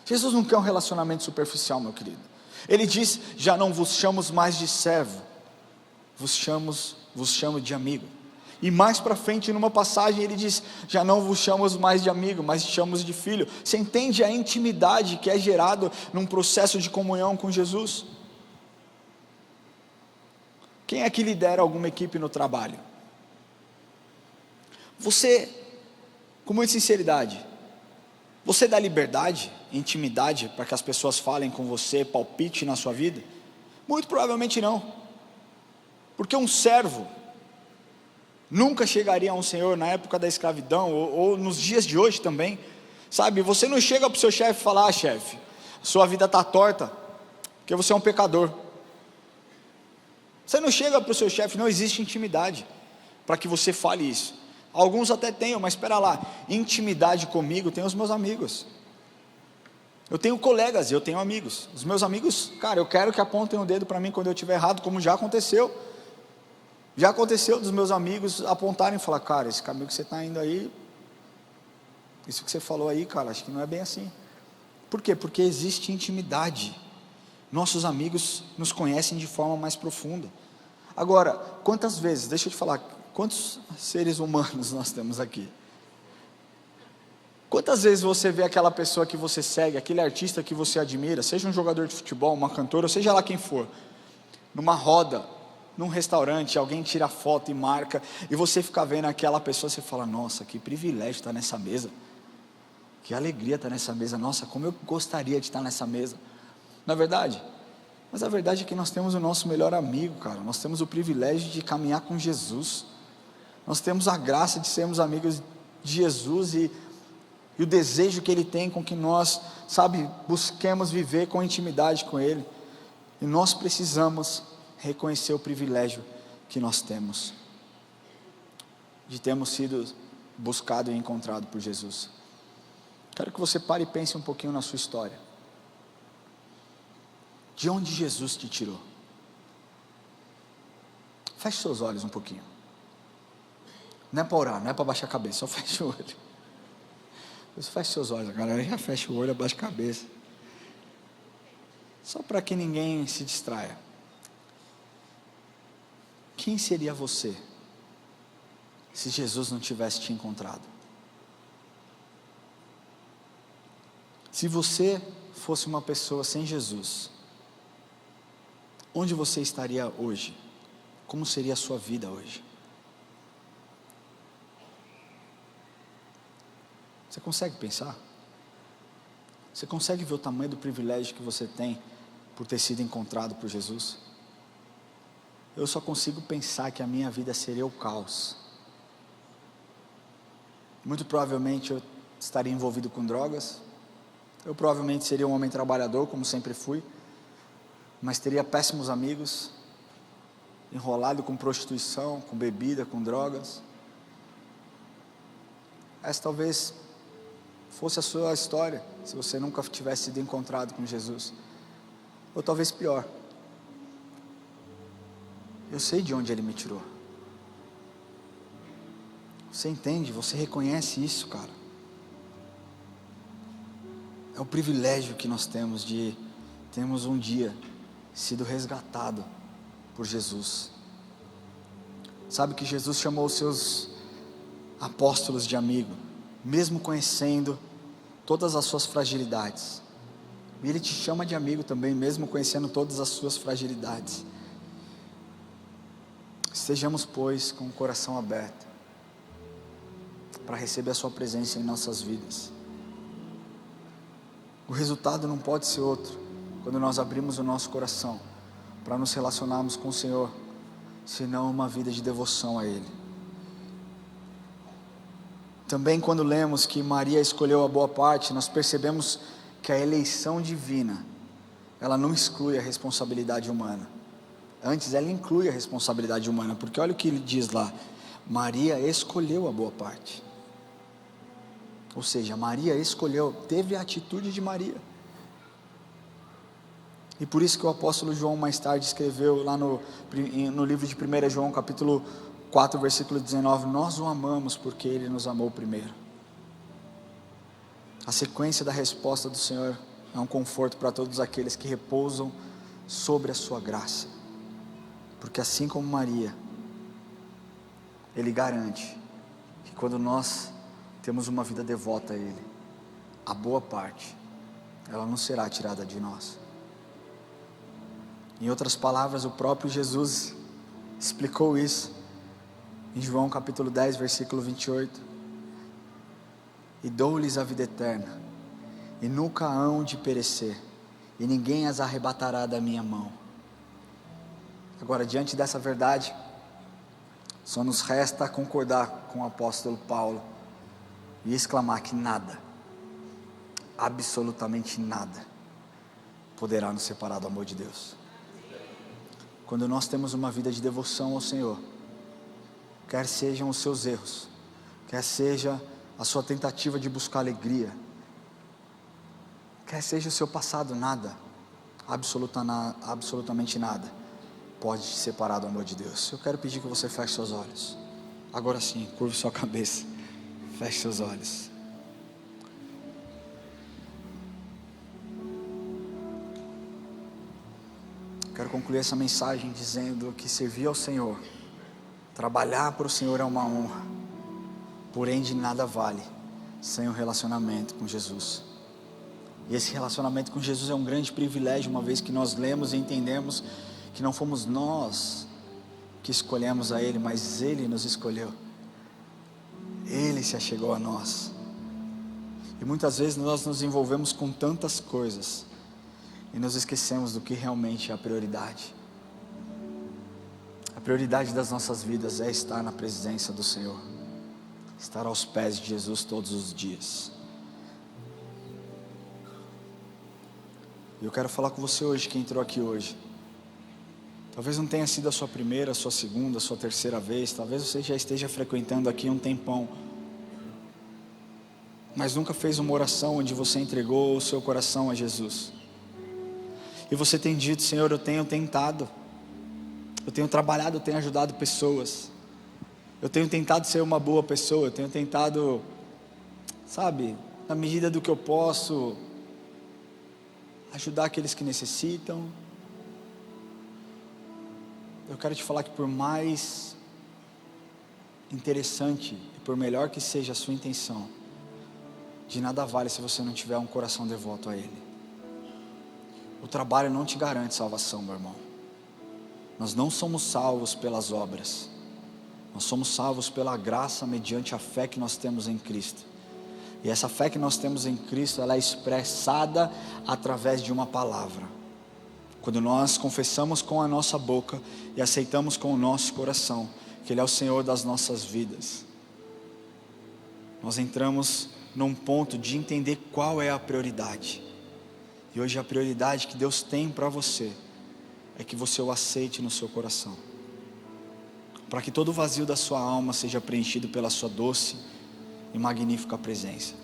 Jesus não quer um relacionamento superficial, meu querido. Ele diz, já não vos chamo mais de servo, vos chamo de amigo. E mais para frente numa passagem ele diz, já não vos chamo mais de amigo, mas chamo de filho. Você entende a intimidade que é gerado num processo de comunhão com Jesus? Quem é que lidera alguma equipe no trabalho? Você, com muita sinceridade, você dá liberdade, intimidade para que as pessoas falem com você, palpite na sua vida? Muito provavelmente não, porque um servo nunca chegaria a um senhor na época da escravidão, ou nos dias de hoje também, sabe, você não chega para o seu chefe e fala, chefe, sua vida está torta, porque você é um pecador. Você não chega para o seu chefe, não existe intimidade para que você fale isso. Alguns até tenham, mas espera lá, intimidade comigo tem os meus amigos. Eu tenho colegas, eu tenho amigos. Os meus amigos, cara, eu quero que apontem o dedo para mim quando eu estiver errado, como já aconteceu. Já aconteceu dos meus amigos apontarem e falar, cara, esse caminho que você está indo aí, isso que você falou aí, cara, acho que não é bem assim. Por quê? Porque existe intimidade. Nossos amigos nos conhecem de forma mais profunda. Agora, quantas vezes, deixa eu te falar, quantos seres humanos nós temos aqui? Quantas vezes você vê aquela pessoa que você segue, aquele artista que você admira, seja um jogador de futebol, uma cantora, ou seja lá quem for, numa roda, num restaurante, alguém tira foto e marca, e você fica vendo aquela pessoa, você fala, nossa, que privilégio estar nessa mesa, que alegria estar nessa mesa, nossa, como eu gostaria de estar nessa mesa, não é verdade? Mas a verdade é que nós temos o nosso melhor amigo, cara, nós temos o privilégio de caminhar com Jesus, nós temos a graça de sermos amigos de Jesus, e o desejo que Ele tem com que nós, busquemos viver com intimidade com Ele, e nós precisamos reconhecer o privilégio que nós temos, de termos sido buscado e encontrado por Jesus. Quero que você pare e pense um pouquinho na sua história. De onde Jesus te tirou? Feche seus olhos um pouquinho. Não é para orar, não é para baixar a cabeça, só feche o olho. Feche seus olhos, a galera já fecha o olho, abaixa a cabeça. Só para que ninguém se distraia. Quem seria você se Jesus não tivesse te encontrado? Se você fosse uma pessoa sem Jesus, onde você estaria hoje? Como seria a sua vida hoje? Você consegue pensar? Você consegue ver o tamanho do privilégio que você tem por ter sido encontrado por Jesus? Eu só consigo pensar que a minha vida seria o caos. Muito provavelmente eu estaria envolvido com drogas. Eu provavelmente seria um homem trabalhador, como sempre fui, mas teria péssimos amigos, enrolado com prostituição, com bebida, com drogas. Essa talvez fosse a sua história, se você nunca tivesse sido encontrado com Jesus. Ou talvez pior, eu sei de onde Ele me tirou. Você entende? Você reconhece isso, cara? É o privilégio que nós temos de termos um dia sido resgatado por Jesus. Sabe que Jesus chamou os seus apóstolos de amigo, mesmo conhecendo todas as suas fragilidades. E Ele te chama de amigo também, mesmo conhecendo todas as suas fragilidades. Estejamos, pois, com o coração aberto para receber a sua presença em nossas vidas. O resultado não pode ser outro quando nós abrimos o nosso coração para nos relacionarmos com o Senhor, senão uma vida de devoção a Ele. Também quando lemos que Maria escolheu a boa parte, nós percebemos que a eleição divina, ela não exclui a responsabilidade humana. Antes ela inclui a responsabilidade humana, porque olha o que ele diz lá: Maria escolheu a boa parte. Ou seja, Maria escolheu, teve a atitude de Maria. E por isso que o apóstolo João mais tarde escreveu lá no livro de 1 João capítulo 4, versículo 19, nós o amamos porque Ele nos amou primeiro. A sequência da resposta do Senhor é um conforto para todos aqueles que repousam sobre a sua graça, porque assim como Maria, Ele garante que quando nós temos uma vida devota a Ele, a boa parte, ela não será tirada de nós. Em outras palavras, o próprio Jesus explicou isso em João capítulo 10, versículo 28, e dou-lhes a vida eterna, e nunca hão de perecer, e ninguém as arrebatará da minha mão. Agora, diante dessa verdade, só nos resta concordar com o apóstolo Paulo, e exclamar que nada, absolutamente nada, poderá nos separar do amor de Deus. Quando nós temos uma vida de devoção ao Senhor, quer sejam os seus erros, quer seja a sua tentativa de buscar alegria, quer seja o seu passado, nada, absolutamente nada, pode te separar do amor de Deus. Eu quero pedir que você feche seus olhos, agora sim, curve sua cabeça, feche seus olhos. Quero concluir essa mensagem dizendo que servir ao Senhor, trabalhar para o Senhor é uma honra, porém de nada vale sem um relacionamento com Jesus. E esse relacionamento com Jesus é um grande privilégio, uma vez que nós lemos e entendemos que não fomos nós que escolhemos a Ele, mas Ele nos escolheu. Ele se achegou a nós. E muitas vezes nós nos envolvemos com tantas coisas e nos esquecemos do que realmente é a prioridade. A prioridade das nossas vidas é estar na presença do Senhor, estar aos pés de Jesus todos os dias. E eu quero falar com você hoje, que entrou aqui hoje. Talvez não tenha sido a sua primeira, a sua segunda, a sua terceira vez. Talvez você já esteja frequentando aqui um tempão, mas nunca fez uma oração onde você entregou o seu coração a Jesus. E você tem dito: Senhor, eu tenho tentado, eu tenho trabalhado, eu tenho ajudado pessoas, eu tenho tentado ser uma boa pessoa, eu tenho tentado, sabe, na medida do que eu posso, ajudar aqueles que necessitam. Eu quero te falar que por mais interessante e por melhor que seja a sua intenção, de nada vale se você não tiver um coração devoto a Ele. O trabalho não te garante salvação, meu irmão. Nós não somos salvos pelas obras, nós somos salvos pela graça mediante a fé que nós temos em Cristo. E essa fé que nós temos em Cristo, ela é expressada através de uma palavra. Quando nós confessamos com a nossa boca e aceitamos com o nosso coração que Ele é o Senhor das nossas vidas, nós entramos num ponto de entender qual é a prioridade. E hoje a prioridade que Deus tem para você é que você o aceite no seu coração, para que todo o vazio da sua alma seja preenchido pela sua doce e magnífica presença.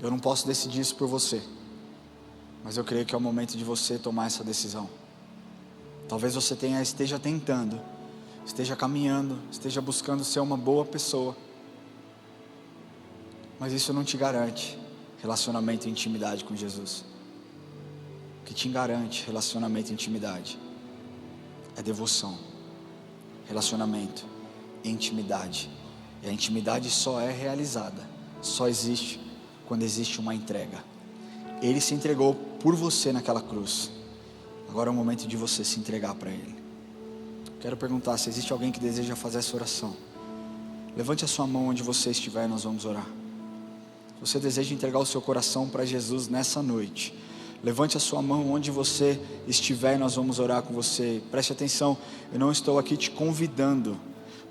Eu não posso decidir isso por você, mas eu creio que é o momento de você tomar essa decisão. Talvez você esteja tentando, esteja caminhando, esteja buscando ser uma boa pessoa, mas isso não te garante relacionamento e intimidade com Jesus. O que te garante relacionamento e intimidade é devoção, relacionamento e intimidade. E a intimidade só é realizada, só existe quando existe uma entrega. Ele se entregou por você naquela cruz. Agora é o momento de você se entregar para Ele. Quero perguntar se existe alguém que deseja fazer essa oração. Levante a sua mão onde você estiver e nós vamos orar. Se você deseja entregar o seu coração para Jesus nessa noite, levante a sua mão onde você estiver e nós vamos orar com você. Preste atenção, eu não estou aqui te convidando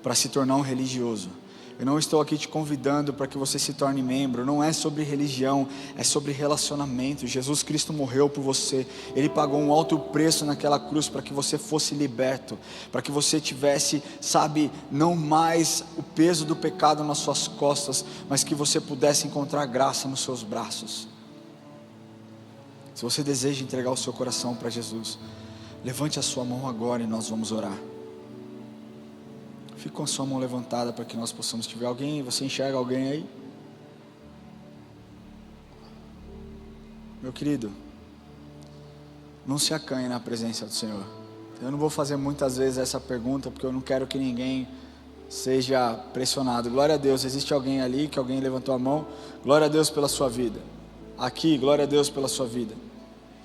para se tornar um religioso. Eu não estou aqui te convidando para que você se torne membro. Não é sobre religião, é sobre relacionamento. Jesus Cristo morreu por você. Ele pagou um alto preço naquela cruz para que você fosse liberto, para que você tivesse, sabe, não mais o peso do pecado nas suas costas, mas que você pudesse encontrar graça nos seus braços. Se você deseja entregar o seu coração para Jesus, levante a sua mão agora e nós vamos orar. Fique com a sua mão levantada para que nós possamos. Se tiver alguém, você enxerga alguém aí? Meu querido, não se acanhe na presença do Senhor. Eu não vou fazer muitas vezes essa pergunta, porque eu não quero que ninguém seja pressionado. Glória a Deus, existe alguém ali, que alguém levantou a mão? Glória a Deus pela sua vida. Aqui, glória a Deus pela sua vida.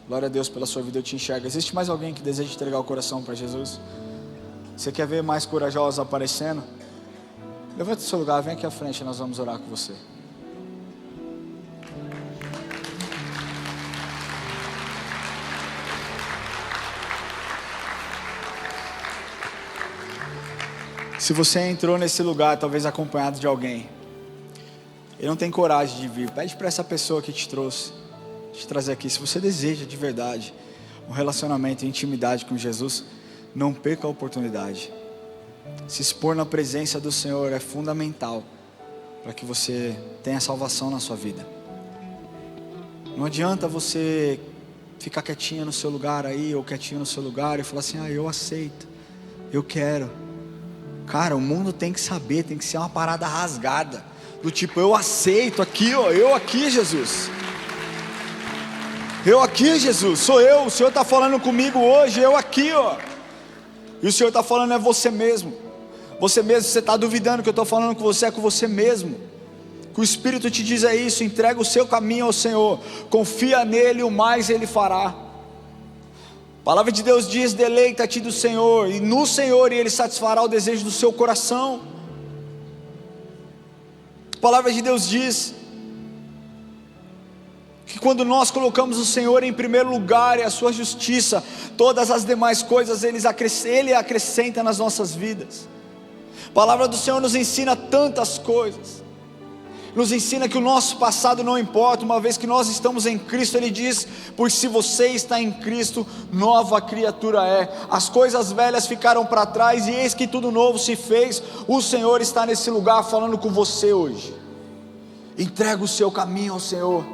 Glória a Deus pela sua vida, eu te enxergo. Existe mais alguém que deseja entregar o coração para Jesus? Você quer ver mais corajosos aparecendo? Levante o seu lugar, vem aqui à frente, nós vamos orar com você. Se você entrou nesse lugar, talvez acompanhado de alguém, ele não tem coragem de vir, pede para essa pessoa que te trouxe, te trazer aqui. Se você deseja de verdade um relacionamento e intimidade com Jesus, não perca a oportunidade. Se expor na presença do Senhor é fundamental para que você tenha salvação na sua vida. Não adianta você ficar quietinho no seu lugar aí, ou quietinho no seu lugar e falar assim: eu aceito, eu quero. Cara, o mundo tem que saber, tem que ser uma parada rasgada, do tipo: eu aceito aqui, ó, eu aqui, Jesus. Eu aqui, Jesus, sou eu, o Senhor está falando comigo hoje, eu aqui, ó. E o Senhor está falando é você mesmo. Você mesmo, você está duvidando que eu estou falando com você, é com você mesmo. que o Espírito te diz é isso: entrega o seu caminho ao Senhor, confia nele, o mais Ele fará. A palavra de Deus diz: deleita-te do Senhor, e no Senhor Ele satisfará o desejo do seu coração. A palavra de Deus diz que quando nós colocamos o Senhor em primeiro lugar e a sua justiça, todas as demais coisas Ele acrescenta nas nossas vidas. A palavra do Senhor nos ensina tantas coisas, nos ensina que o nosso passado não importa, uma vez que nós estamos em Cristo. Ele diz: pois se você está em Cristo, nova criatura é, as coisas velhas ficaram para trás, e eis que tudo novo se fez. O Senhor está nesse lugar falando com você hoje. Entrega o seu caminho ao Senhor,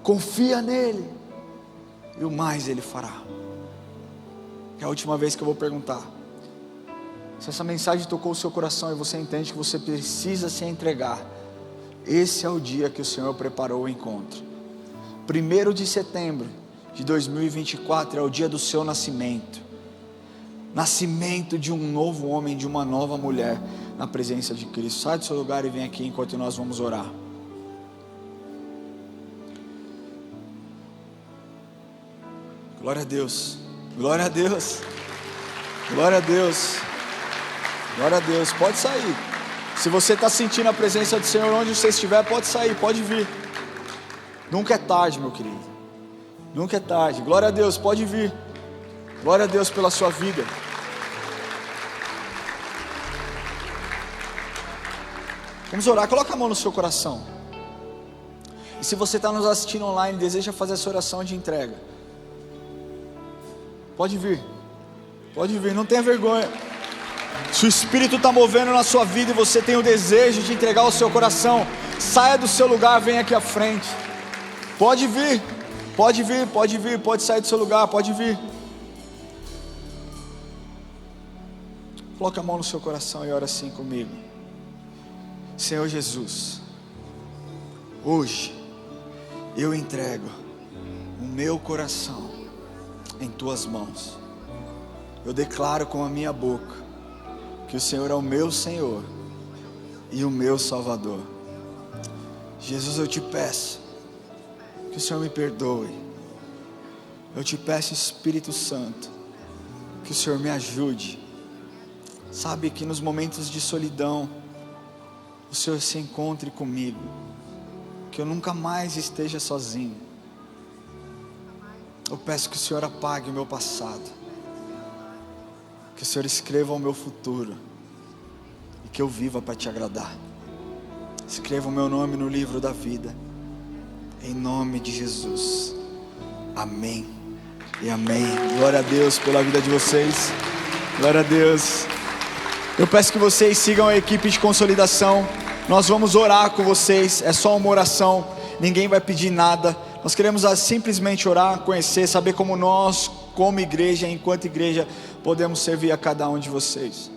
confia nele, e o mais Ele fará. É a última vez que eu vou perguntar: se essa mensagem tocou o seu coração e você entende que você precisa se entregar, esse é o dia que o Senhor preparou o encontro. 1º de setembro de 2024 é o dia do seu nascimento. Nascimento de um novo homem, de uma nova mulher na presença de Cristo. Sai do seu lugar e vem aqui enquanto nós vamos orar. Glória a Deus, glória a Deus, glória a Deus, glória a Deus. Pode sair. Se você está sentindo a presença do Senhor onde você estiver, pode sair, pode vir. Nunca é tarde, meu querido, nunca é tarde. Glória a Deus, pode vir. Glória a Deus pela sua vida. Vamos orar. Coloca a mão no seu coração. E se você está nos assistindo online e deseja fazer essa oração de entrega, pode vir, não tenha vergonha. Se o Espírito está movendo na sua vida e você tem o desejo de entregar o seu coração, saia do seu lugar, vem aqui à frente. Pode vir, pode sair do seu lugar, pode vir. Coloque a mão no seu coração e ora assim comigo. Senhor Jesus, hoje eu entrego o meu coração em tuas mãos. Eu declaro com a minha boca que o Senhor é o meu Senhor e o meu Salvador. Jesus, eu te peço que o Senhor me perdoe. Eu te peço, Espírito Santo, que o Senhor me ajude. Sabe, que nos momentos de solidão o Senhor se encontre comigo, que eu nunca mais esteja sozinho. Eu peço que o Senhor apague o meu passado, que o Senhor escreva o meu futuro, e que eu viva para te agradar. Escreva o meu nome no livro da vida, em nome de Jesus, amém e amém. Glória a Deus pela vida de vocês, glória a Deus. Eu peço que vocês sigam a equipe de consolidação. Nós vamos orar com vocês, é só uma oração, ninguém vai pedir nada. Nós queremos simplesmente orar, conhecer, saber como nós, como igreja, enquanto igreja, podemos servir a cada um de vocês.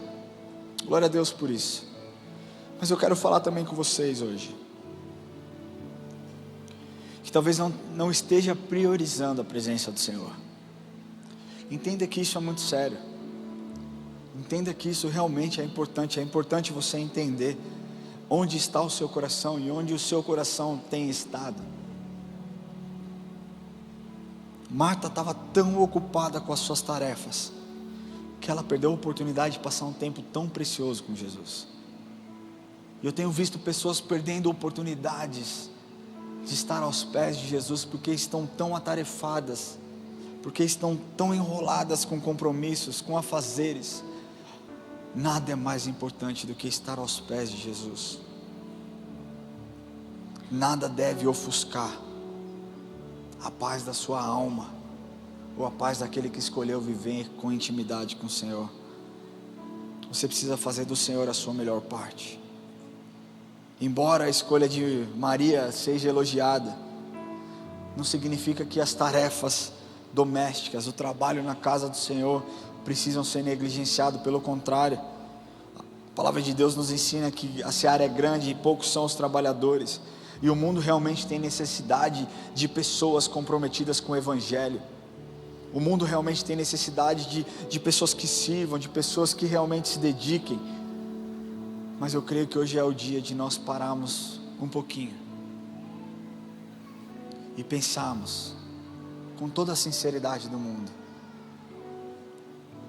Glória a Deus por isso. Mas eu quero falar também com vocês hoje, que talvez não esteja priorizando a presença do Senhor. Entenda que isso é muito sério. Entenda que isso realmente é importante. É importante você entender onde está o seu coração e onde o seu coração tem estado. Marta estava tão ocupada com as suas tarefas, que ela perdeu a oportunidade de passar um tempo tão precioso com Jesus. E eu tenho visto pessoas perdendo oportunidades de estar aos pés de Jesus, porque estão tão atarefadas, porque estão tão enroladas com compromissos, com afazeres. Nada é mais importante do que estar aos pés de Jesus. Nada deve ofuscar a paz da sua alma, ou a paz daquele que escolheu viver com intimidade com o Senhor. Você precisa fazer do Senhor a sua melhor parte. Embora a escolha de Maria seja elogiada, não significa que as tarefas domésticas, o trabalho na casa do Senhor precisam ser negligenciados. Pelo contrário, a palavra de Deus nos ensina que a seara é grande e poucos são os trabalhadores, e o mundo realmente tem necessidade de pessoas comprometidas com o Evangelho. O mundo realmente tem necessidade de pessoas que sirvam, de pessoas que realmente se dediquem. Mas eu creio que hoje é o dia de nós pararmos um pouquinho e pensarmos com toda a sinceridade do mundo,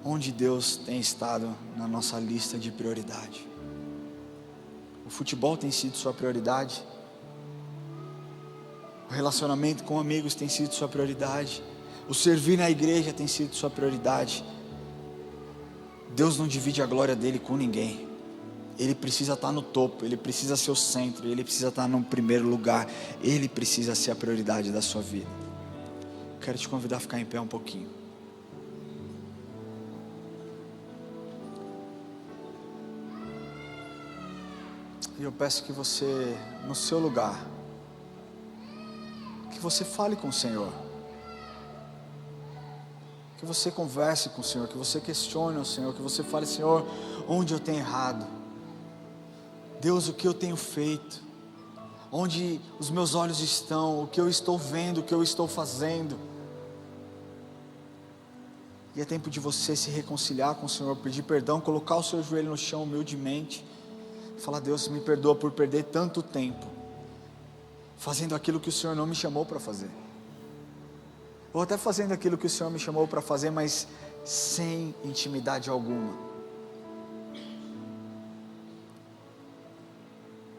onde Deus tem estado na nossa lista de prioridade. O futebol tem sido sua prioridade? O relacionamento com amigos tem sido sua prioridade? O servir na igreja tem sido sua prioridade? Deus não divide a glória dele com ninguém. Ele precisa estar no topo, ele precisa ser o centro, ele precisa estar no primeiro lugar, ele precisa ser a prioridade da sua vida. Quero te convidar a ficar em pé um pouquinho. E eu peço que você, no seu lugar, que você fale com o Senhor, que você converse com o Senhor, que você questione o Senhor, que você fale: Senhor, onde eu tenho errado? Deus, o que eu tenho feito? Onde os meus olhos estão? O que eu estou vendo? O que eu estou fazendo? E é tempo de você se reconciliar com o Senhor, pedir perdão, colocar o seu joelho no chão humildemente, falar: Deus, me perdoa por perder tanto tempo fazendo aquilo que o Senhor não me chamou para fazer, ou até fazendo aquilo que o Senhor me chamou para fazer, mas sem intimidade alguma.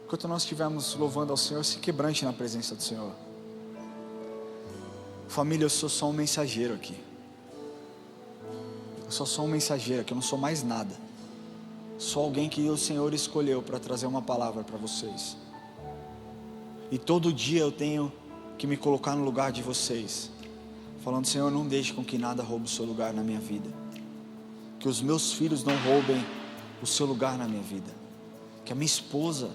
Enquanto nós estivermos louvando ao Senhor, se quebrante na presença do Senhor. Família, eu sou só um mensageiro aqui. Eu sou só um mensageiro aqui, eu não sou mais nada. Sou alguém que o Senhor escolheu para trazer uma palavra para vocês. E todo dia eu tenho que me colocar no lugar de vocês, falando: Senhor, não deixe com que nada roube o seu lugar na minha vida. Que os meus filhos não roubem o seu lugar na minha vida. Que a minha esposa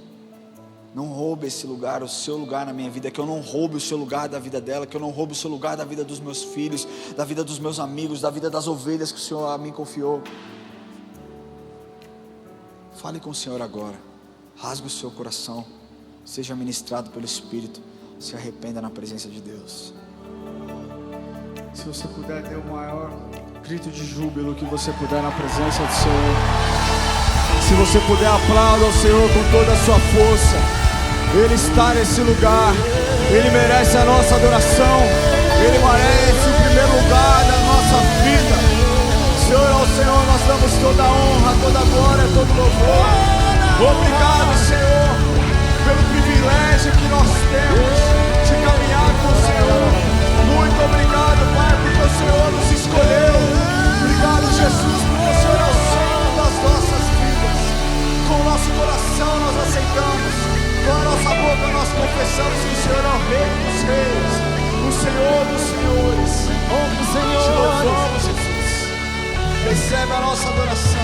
não roube esse lugar, o seu lugar na minha vida. Que eu não roube o seu lugar da vida dela. Que eu não roube o seu lugar da vida dos meus filhos, da vida dos meus amigos, da vida das ovelhas que o Senhor a mim confiou. Fale com o Senhor agora. Rasgue o seu coração. Seja ministrado pelo Espírito. Se arrependa na presença de Deus. Se você puder, dê o maior grito de júbilo que você puder na presença do Senhor. Se você puder, aplauda ao Senhor com toda a sua força. Ele está nesse lugar. Ele merece a nossa adoração. Ele merece o primeiro lugar da nossa vida. Senhor, ao Senhor nós damos toda a honra, toda a glória, todo o louvor. Obrigado, Senhor, pelo privilégio que nós temos de caminhar com o Senhor. Muito obrigado, Pai, porque o Senhor nos escolheu. Obrigado, Jesus, porque o Senhor é o Senhor das nossas vidas. Com o nosso coração nós aceitamos, com a nossa boca nós confessamos que o Senhor é o Rei dos Reis, o Senhor dos Senhores. Te louvamos, Jesus. Recebe a nossa adoração.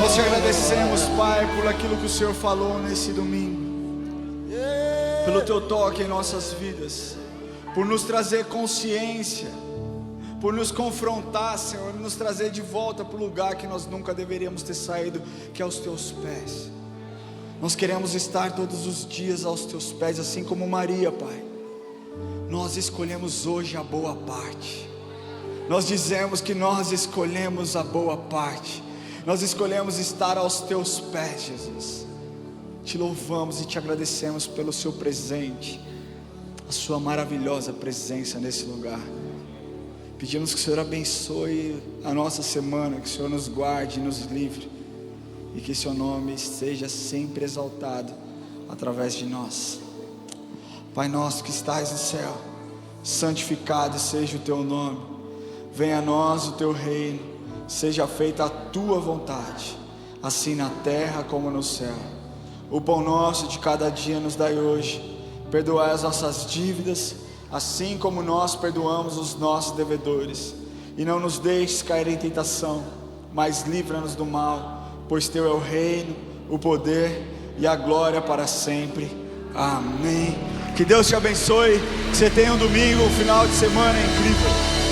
Nós te agradecemos, Pai, por aquilo que o Senhor falou nesse domingo, pelo teu toque em nossas vidas, por nos trazer consciência, por nos confrontar, Senhor, nos trazer de volta para o lugar que nós nunca deveríamos ter saído, que é aos teus pés. Nós queremos estar todos os dias aos teus pés, assim como Maria, Pai. Nós escolhemos hoje a boa parte. Nós dizemos que nós escolhemos a boa parte. Nós escolhemos estar aos teus pés, Jesus. Te louvamos e te agradecemos pelo seu presente, a sua maravilhosa presença nesse lugar. Pedimos que o Senhor abençoe a nossa semana, que o Senhor nos guarde e nos livre, e que seu nome seja sempre exaltado através de nós. Pai nosso que estais no céu, santificado seja o teu nome. Venha a nós o teu reino, seja feita a tua vontade, assim na terra como no céu. O pão nosso de cada dia nos dai hoje. Perdoai as nossas dívidas, assim como nós perdoamos os nossos devedores. E não nos deixes cair em tentação, mas livra-nos do mal, pois teu é o reino, o poder e a glória para sempre. Amém. Que Deus te abençoe, que você tenha um domingo, um final de semana incrível.